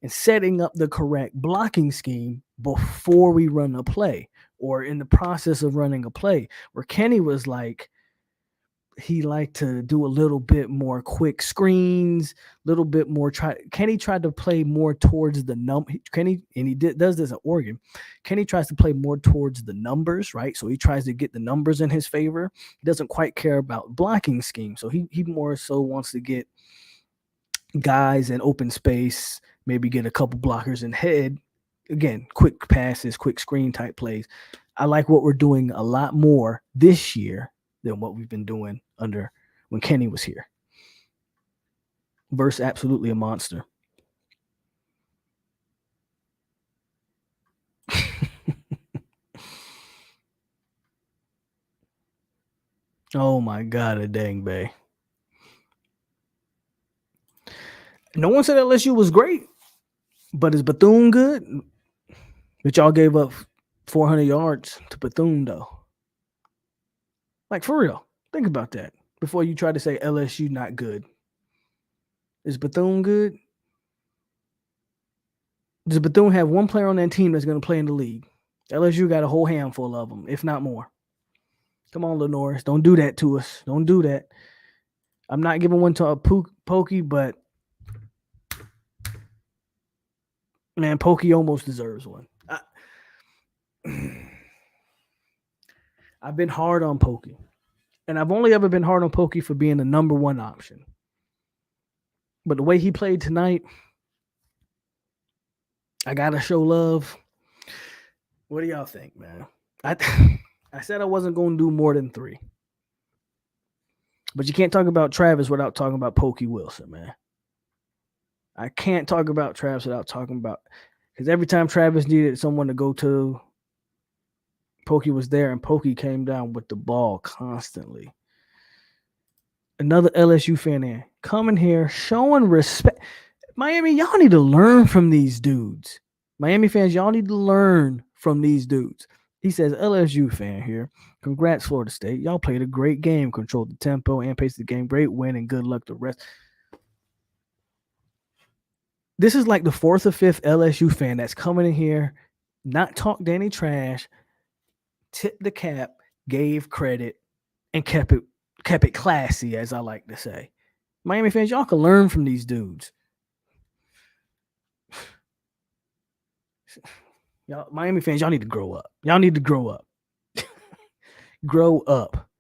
and setting up the correct blocking scheme before we run a play or in the process of running a play. Where Kenny was like, he liked to do a little bit more quick screens, a little bit more Kenny tried to play more towards the does this at Oregon. Kenny tries to play more towards the numbers, right? So he tries to get the numbers in his favor. He doesn't quite care about blocking scheme. So he more so wants to get guys in open space, maybe get a couple blockers in head. Again, quick passes, quick screen type plays. I like what we're doing a lot more this year than what we've been doing under when Kenny was here. Verse absolutely a monster. Oh my God, a dang bay. No one said LSU was great, but is Bethune good? But y'all gave up 400 yards to Bethune, though. Like, for real. Think about that before you try to say LSU not good. Is Bethune good? Does Bethune have one player on that team that's going to play in the league? LSU got a whole handful of them, if not more. Come on, Lenoris. Don't do that to us. Don't do that. I'm not giving one to a Pokey, but man, Pokey almost deserves one. I've been hard on Pokey. And I've only ever been hard on Pokey for being the number one option. But the way he played tonight, I got to show love. What do y'all think, man? I said I wasn't going to do more than 3. But you can't talk about Travis without talking about Pokey Wilson, man. I can't talk about Travis without talking about, because every time Travis needed someone to go to, Pokey was there, and Pokey came down with the ball constantly. Another LSU fan in, coming here, showing respect. Miami, y'all need to learn from these dudes. Miami fans, y'all need to learn from these dudes. He says, LSU fan here. Congrats, Florida State. Y'all played a great game, controlled the tempo and paced the game. Great win and good luck the rest. This is like the 4th or 5th LSU fan that's coming in here, not talked any trash, tipped the cap, gave credit, and kept it classy, as I like to say. Miami fans, y'all can learn from these dudes. Y'all, Miami fans, y'all need to grow up. Y'all need to grow up. Grow up.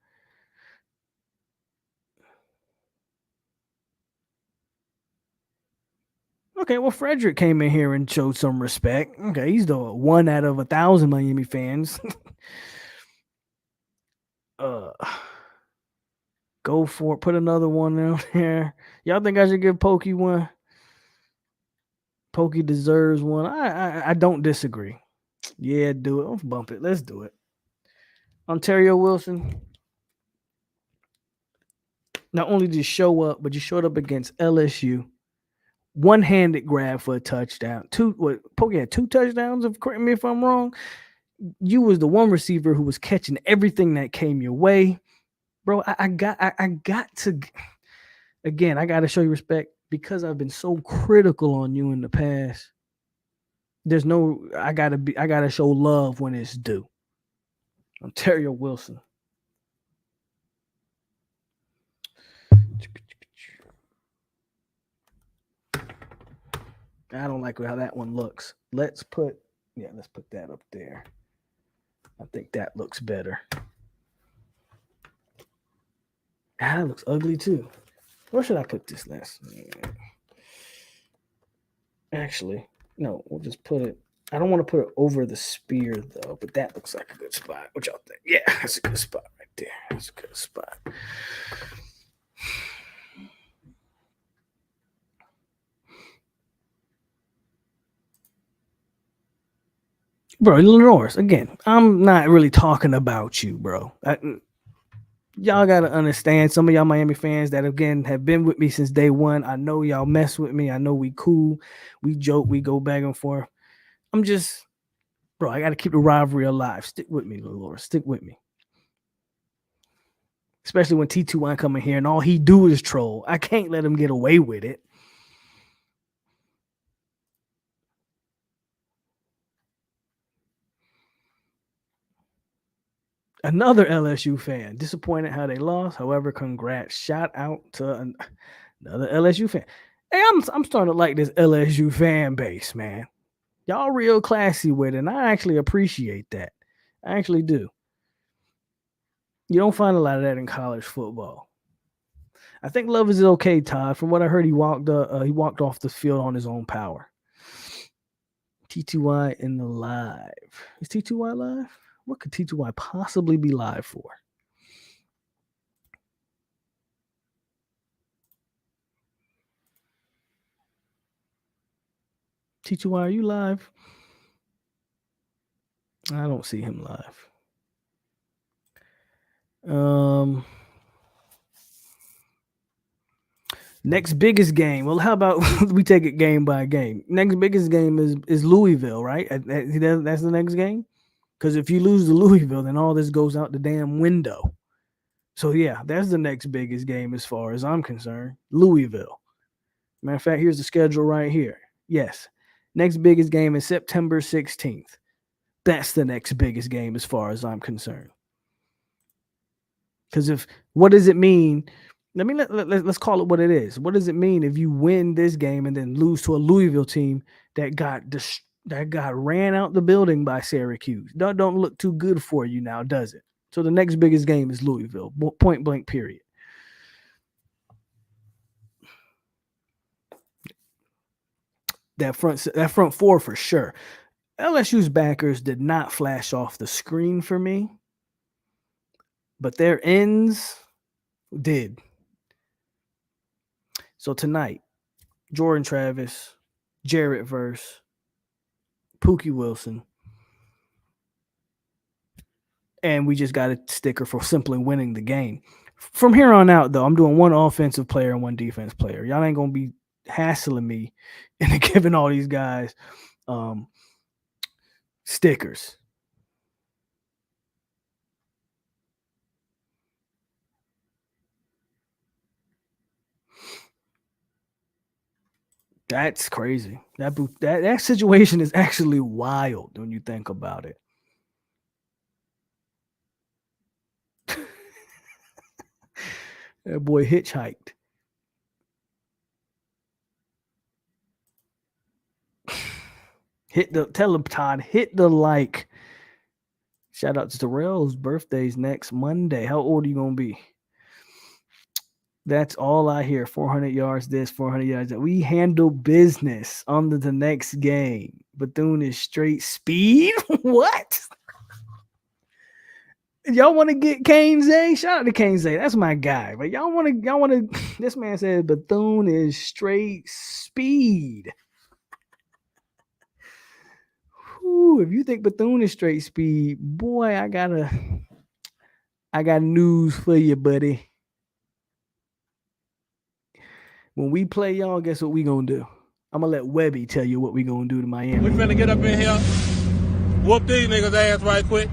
Okay, well, Frederick came in here and showed some respect. Okay, he's the 1 out of 1,000 Miami fans. Go for it. Put another one out there. Y'all think I should give Pokey one? Pokey deserves one. I don't disagree. Yeah, do it. Let's bump it. Let's do it. Ontario Wilson. Not only did you show up, but you showed up against LSU. One-handed grab for a touchdown. Pokey had 2 touchdowns, correct me if I'm wrong. You was the one receiver who was catching everything that came your way. Bro, I got to, again, I got to show you respect because I've been so critical on you in the past. I got to show love when it's due. Ontario Wilson. I don't like how that one looks. Let's put that up there. I think that looks better. That looks ugly too. Where should I put this last? Actually, no, we'll just put it. I don't want to put it over the spear though, but that looks like a good spot. What y'all think? Yeah, that's a good spot right there. That's a good spot. Bro, Norris, again, I'm not really talking about you, bro. Y'all got to understand, some of y'all Miami fans that, again, have been with me since day one. I know y'all mess with me. I know we cool. We joke. We go back and forth. I'm just, bro, I got to keep the rivalry alive. Stick with me, Norris. Stick with me. Especially when T2 come in here and all he do is troll. I can't let him get away with it. Another LSU fan. Disappointed how they lost. However, congrats. Shout out to another LSU fan. Hey, I'm starting to like this LSU fan base, man. Y'all real classy with it, and I actually appreciate that. I actually do. You don't find a lot of that in college football. I think Love is okay, Todd. From what I heard, he walked off the field on his own power. T2Y in the live. Is T2Y live? What could T2Y possibly be live for? T2Y, are you live? I don't see him live. Next biggest game. Well, how about we take it game by game? Next biggest game is Louisville, right? That's the next game. Because if you lose to Louisville, then all this goes out the damn window. So yeah, that's the next biggest game as far as I'm concerned. Louisville. Matter of fact, here's the schedule right here. Yes. Next biggest game is September 16th. That's the next biggest game as far as I'm concerned. Because what does it mean? Let's call it what it is. What does it mean if you win this game and then lose to a Louisville team that got ran out the building by Syracuse? That don't look too good for you now, does it? So the next biggest game is Louisville, point blank, period. That front four for sure. LSU's backers did not flash off the screen for me, but their ends did. So tonight, Jordan Travis, Jarrett Verse, Pookie Wilson, and we just got a sticker for simply winning the game. From here on out, though, I'm doing one offensive player and one defense player. Y'all ain't going to be hassling me and giving all these guys stickers. That's crazy. That situation is actually wild when you think about it. That boy hitchhiked. Tell him, Todd, hit the like. Shout out to Terrell's birthday's next Monday. How old are you going to be? That's all I hear. 400 yards this, 400 yards that. We handle business on the next game. Bethune is straight speed. What? Y'all want to get Kane Zay? Shout out to Kane Zay. That's my guy. But y'all want to. This man said Bethune is straight speed. Whew, if you think Bethune is straight speed, boy, I got news for you, buddy. When we play y'all, guess what we gonna do? I'm gonna let Webby tell you what we gonna do to Miami. We finna get up in here, whoop these niggas' ass right quick.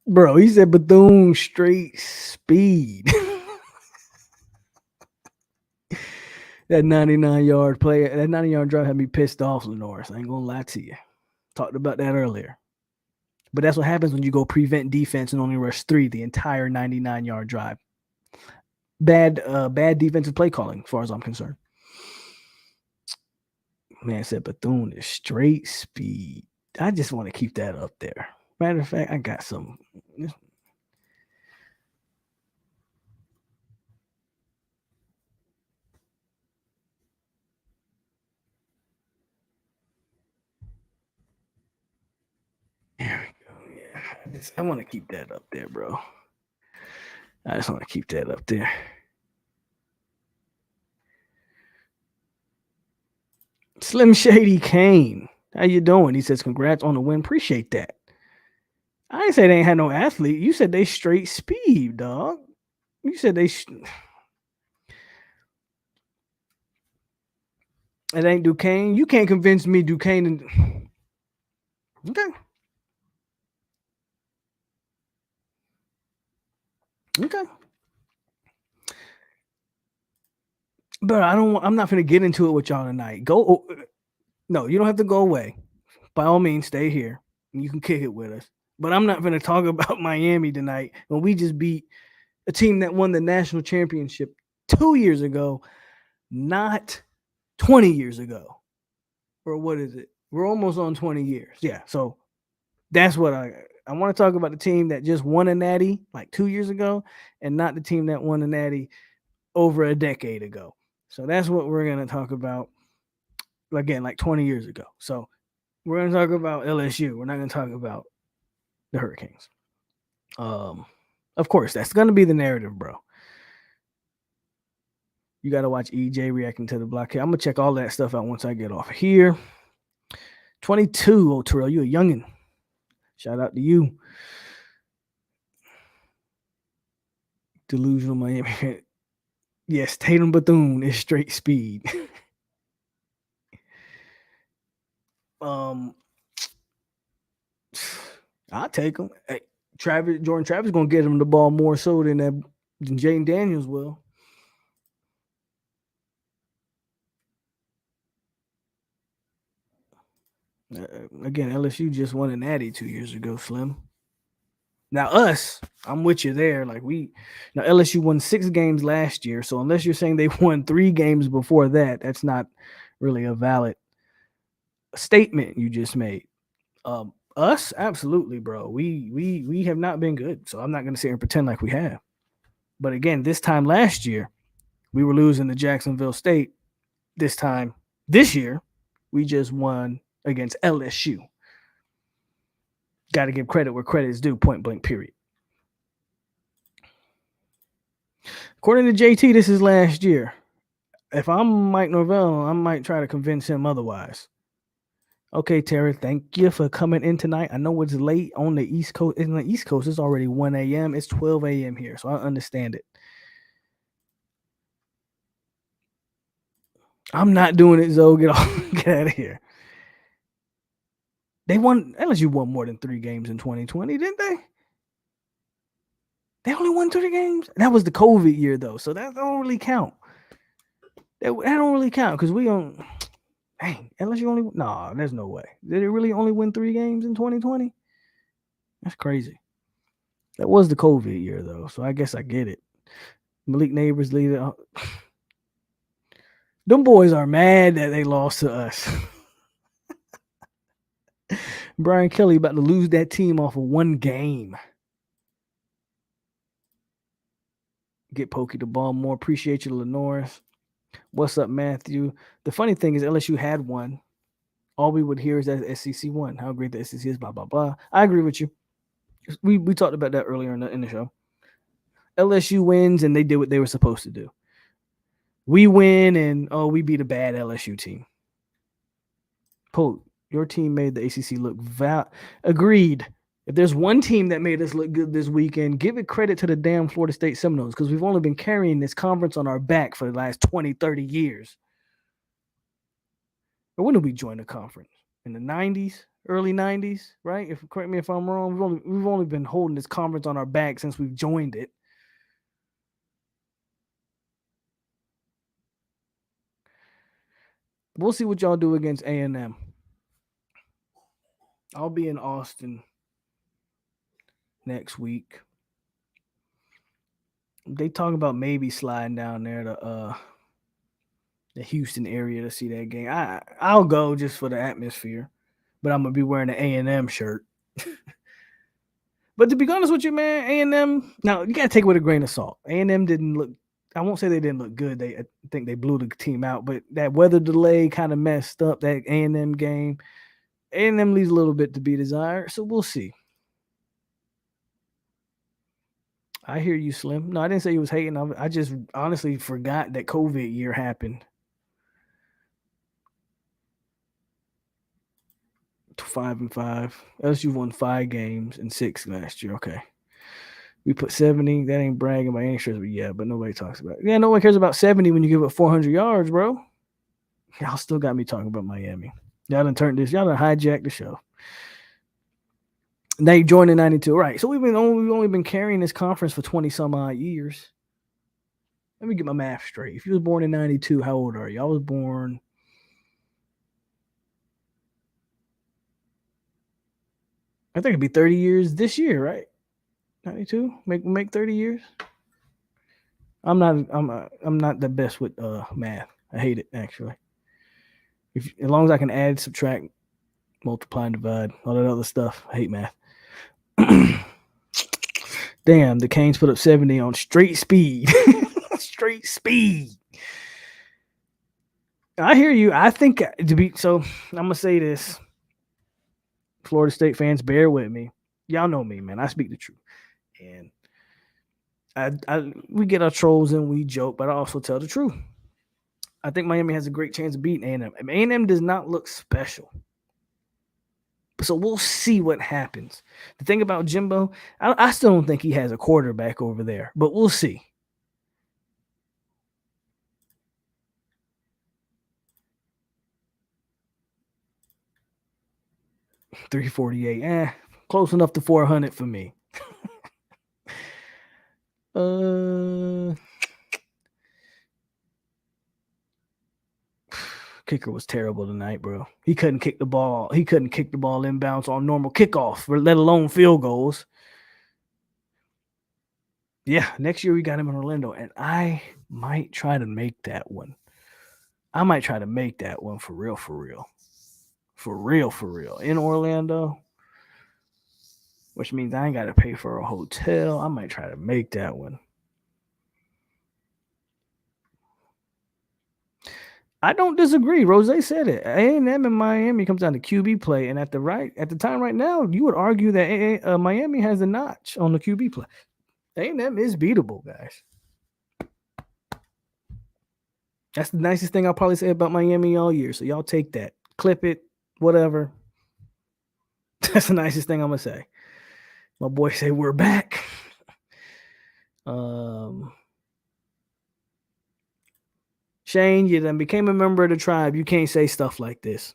Bro, he said Bethune straight speed. That 99-yard play, that 90-yard drive had me pissed off, Lenoris. I ain't gonna lie to you. Talked about that earlier. But that's what happens when you go prevent defense and only rush 3 the entire 99-yard drive. Bad defensive play calling, as far as I'm concerned. Man said Bethune is straight speed. I just want to keep that up there. Matter of fact, I got some. There we go. Yeah, I want to keep that up there, bro. I just want to keep that up there. Slim Shady Kane, how you doing? He says, congrats on the win. Appreciate that. I didn't say they ain't had no athlete. You said they straight speed, dog. You said they. It ain't Duquesne. You can't convince me Duquesne. Okay. Okay. But I'm not going to get into it with y'all tonight. No, you don't have to go away. By all means, stay here. And you can kick it with us. But I'm not going to talk about Miami tonight when we just beat a team that won the national championship 2 years ago, not 20 years ago. Or what is it? We're almost on 20 years. Yeah, so that's what I want to talk about, the team that just won a natty like 2 years ago and not the team that won a natty over a decade ago. So that's what we're going to talk about, again, like 20 years ago. So we're going to talk about LSU. We're not going to talk about the Hurricanes. Of course, that's going to be the narrative, bro. You got to watch EJ reacting to the blockade. I'm going to check all that stuff out once I get off here. 22, oh, Terrell, you a youngin'. Shout out to you. Delusional Miami. Yes, Tatum Bethune is straight speed. I'll take him. Hey, Jordan Travis gonna get him the ball more so than Jaden Daniels will. Again, LSU just won a natty 2 years ago, Slim. Now I'm with you there. Now LSU won 6 games last year, so unless you're saying they won 3 games before that, that's not really a valid statement you just made. Us, absolutely, bro. We have not been good, so I'm not going to sit here and pretend like we have. But again, this time last year, we were losing to Jacksonville State. This year, we just won against LSU. Got to give credit where credit is due, point blank, period. According to JT, this is last year. If I'm Mike Norvell, I might try to convince him otherwise. Okay, Terry, thank you for coming in tonight. I know it's late on the East Coast. In the East Coast, it's already 1 a.m. It's 12 a.m. here, so I understand it. I'm not doing it, Zoe. Get out of here. LSU won more than 3 games in 2020, didn't they? They only won 3 games? That was the COVID year, though, so that don't really count. That don't really count because we don't. Dang, LSU only. No, there's no way. Did it really only win 3 games in 2020? That's crazy. That was the COVID year, though, so I guess I get it. Malik Neighbors leader. Them boys are mad that they lost to us. Brian Kelly about to lose that team off of 1 game. Get Pokey the ball more. Appreciate you, Lenoris. What's up, Matthew? The funny thing is LSU had one. All we would hear is that SEC won. How great the SEC is, blah, blah, blah. I agree with you. We talked about that earlier in the show. LSU wins, and they did what they were supposed to do. We win, and we beat a bad LSU team. Poke, your team made the ACC look agreed. If there's one team that made us look good this weekend, give it credit to the damn Florida State Seminoles, because we've only been carrying this conference on our back for the last 20, 30 years. Or when did we join the conference? In the 90s, early 90s, right? Correct me if I'm wrong. We've only been holding this conference on our back since we've joined it. We'll see what y'all do against A&M. I'll be in Austin next week. They talk about maybe sliding down there to the Houston area to see that game. I'll go just for the atmosphere, but I'm gonna be wearing an A&M shirt. But to be honest with you, man, A&M. Now you gotta take it with a grain of salt. A&M didn't look. I won't say they didn't look good. I think they blew the team out, but that weather delay kind of messed up that A&M game. A&M leaves a little bit to be desired, so we'll see. I hear you, Slim. No, I didn't say he was hating. I just honestly forgot that COVID year happened. 5-5. LSU won 5 games and 6 last year. Okay. We put 70. That ain't bragging by any stretch, but yeah, but nobody talks about it. Yeah, no one cares about 70 when you give up 400 yards, bro. Y'all still got me talking about Miami. Y'all done hijacked the show. Now you joined in 92. Right. So we've only been carrying this conference for 20 some odd years. Let me get my math straight. If you was born in 92, how old are you? I was born. I think it'd be 30 years this year, right? 92? Make 30 years. I'm not the best with math. I hate it actually. As long as I can add, subtract, multiply, and divide, all that other stuff, I hate math. Damn, the Canes put up 70 on straight speed. Straight speed. I hear you. I think I'm gonna say this. Florida State fans, bear with me. Y'all know me, man. I speak the truth. And we get our trolls and we joke, but I also tell the truth. I think Miami has a great chance of beating A&M. A&M does not look special. So we'll see what happens. The thing about Jimbo, I still don't think he has a quarterback over there, but we'll see. $348, close enough to 400 for me. Kicker was terrible tonight, bro. He couldn't kick the ball. He couldn't kick the ball inbounds on normal kickoff, let alone field goals. Yeah, next year we got him in Orlando, and I might try to make that one. I might try to make that one for real. For real. In Orlando, which means I ain't got to pay for a hotel. I might try to make that one. I don't disagree. Rose said it. A&M in Miami comes down to QB play, and at the time right now, you would argue that Miami has a notch on the QB play. A&M is beatable, guys. That's the nicest thing I'll probably say about Miami all year. So y'all take that, clip it, whatever. That's the nicest thing I'm gonna say. My boy say we're back. Shane, you then became a member of the tribe. You can't say stuff like this.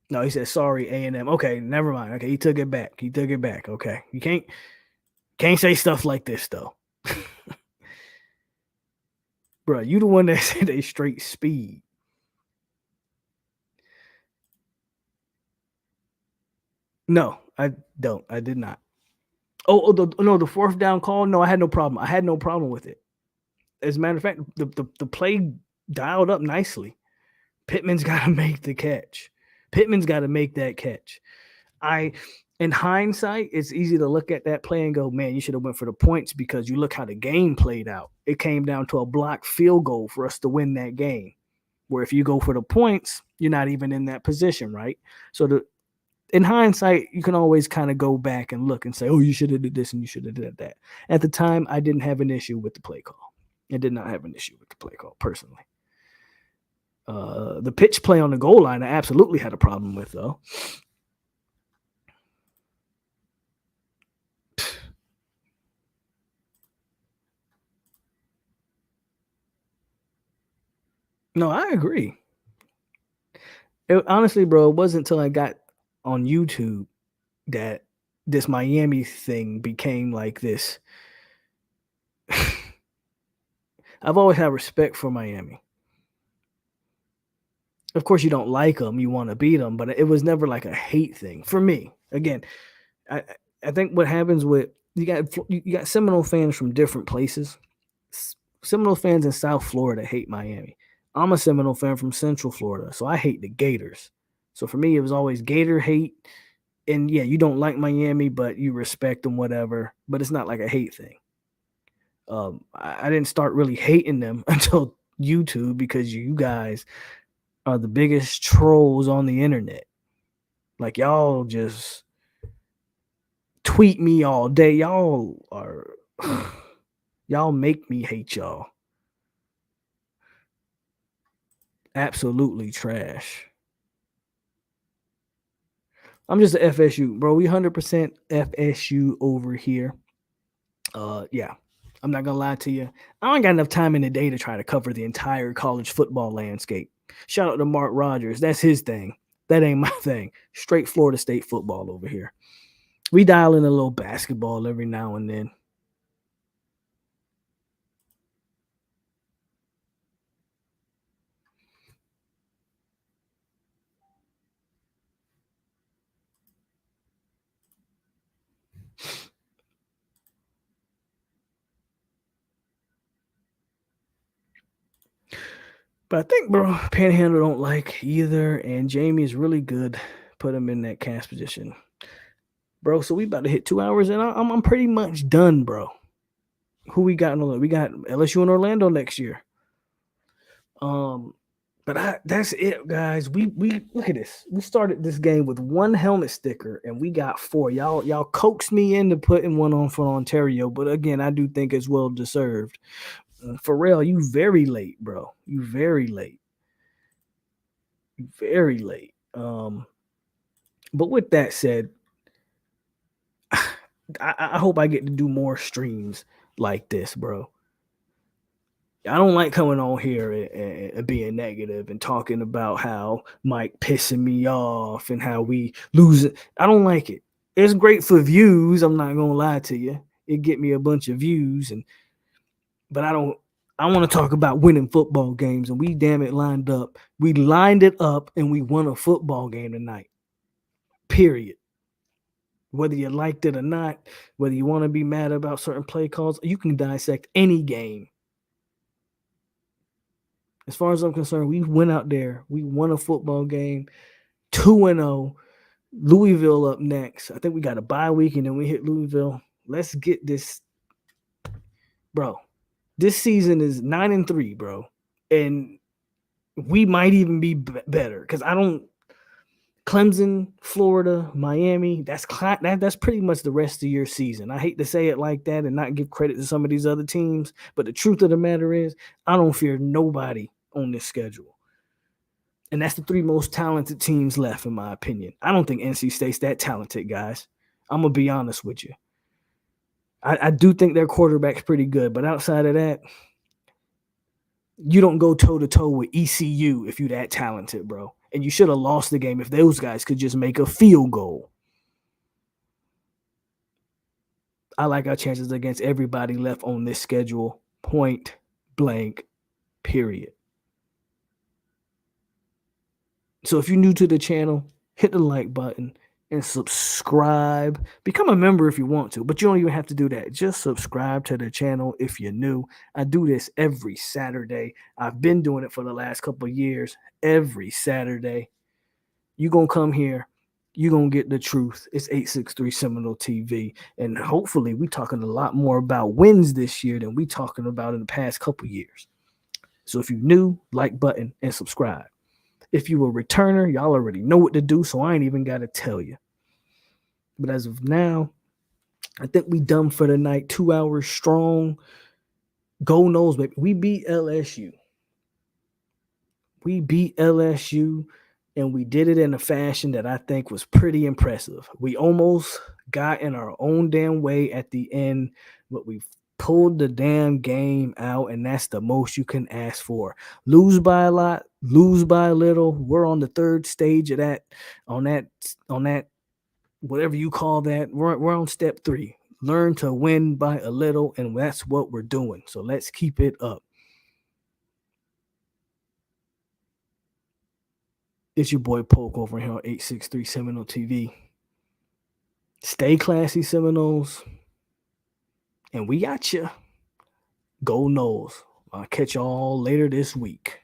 No, he said sorry, A&M. Okay, never mind. Okay, he took it back. Okay, you can't say stuff like this though, bro. You the one that said they straight speed. No, I don't. I did not. The fourth down call. No, I had no problem. I had no problem with it. As a matter of fact, the play dialed up nicely. Pittman's got to make the catch. Pittman's got to make that catch. In hindsight, it's easy to look at that play and go, man, you should have went for the points because you look how the game played out. It came down to a blocked field goal for us to win that game. Where if you go for the points, you're not even in that position, right? So in hindsight, you can always kind of go back and look and say, oh, you should have did this and you should have did that. At the time, I didn't have an issue with the play call. I did not have an issue with the play call, personally. The pitch play on the goal line, I absolutely had a problem with, though. No, I agree. Honestly, bro, it wasn't until I got on YouTube that this Miami thing became like this. I've always had respect for Miami. Of course, you don't like them, you want to beat them, but it was never like a hate thing for me. Again, I I think what happens with you got Seminole fans from different places. Seminole fans in South Florida hate Miami. I'm a Seminole fan from Central Florida, so I hate the Gators. So for me, it was always Gator hate. And yeah, you don't like Miami, but you respect them, whatever. But it's not like a hate thing. I didn't start really hating them until YouTube because you guys are the biggest trolls on the internet. Like y'all just tweet me all day. Y'all are y'all make me hate y'all. Absolutely trash. I'm just a FSU, bro. We 100% FSU over here. Yeah. I'm not gonna lie to you. I ain't got enough time in the day to try to cover the entire college football landscape. Shout out to Mark Rogers. That's his thing. That ain't my thing. Straight Florida State football over here. We dial in a little basketball every now and then. But I think, bro, Panhandle don't like either, and Jamie is really good. Put him in that cast position, bro. So we about to hit 2 hours, and I'm pretty much done, bro. Who we got in Orlando? We got LSU in Orlando next year. But that's it, guys. We look at this. We started this game with one helmet sticker, and we got 4. Y'all coaxed me into putting one on for Ontario, but again, I do think it's well deserved. Pharrell, you very late, bro. You very late. Very late. But with that said, I hope I get to do more streams like this, bro. I don't like coming on here and being negative and talking about how Mike pissing me off and how we lose it. I don't like it. It's great for views. I'm not gonna lie to you. It get me a bunch of views, but I don't. I want to talk about winning football games, and we damn it lined up. We lined it up, and we won a football game tonight. Period. Whether you liked it or not, whether you want to be mad about certain play calls, you can dissect any game. As far as I'm concerned, we went out there, we won a football game, 2-0. Louisville up next. I think we got a bye week, and then we hit Louisville. Let's get this, bro. This season is 9-3, bro, and we might even be better because I don't. Clemson, Florida, Miami. That's pretty much the rest of your season. I hate to say it like that and not give credit to some of these other teams, but the truth of the matter is, I don't fear nobody on this schedule. And that's the 3 most talented teams left, in my opinion. I don't think NC State's that talented, guys. I'm going to be honest with you. I do think their quarterback's pretty good, but outside of that, you don't go toe-to-toe with ECU if you're that talented, bro. And you should have lost the game if those guys could just make a field goal. I like our chances against everybody left on this schedule, point blank, period. So if you're new to the channel, hit the like button and subscribe. Become a member if you want to, but you don't even have to do that. Just subscribe to the channel if you're new. I do this every Saturday. I've been doing it for the last couple of years. Every Saturday. You're going to come here. You're going to get the truth. It's 863 Seminole TV. And hopefully we're talking a lot more about wins this year than we talking about in the past couple of years. So if you're new, like button and subscribe. If you a returner, y'all already know what to do, so I ain't even got to tell you. But as of now, I think we done for the night. 2 hours strong. Go knows, baby. We beat LSU. We beat LSU, and we did it in a fashion that I think was pretty impressive. We almost got in our own damn way at the end, but we pulled the damn game out, and that's the most you can ask for. Lose by a lot, lose by a little. We're on the 3rd stage of that, on that, whatever you call that. We're on step 3. Learn to win by a little, and that's what we're doing. So let's keep it up. It's your boy Polk over here on 863 Seminole TV. Stay classy, Seminoles. And we got you. Go Noles. I'll catch y'all later this week.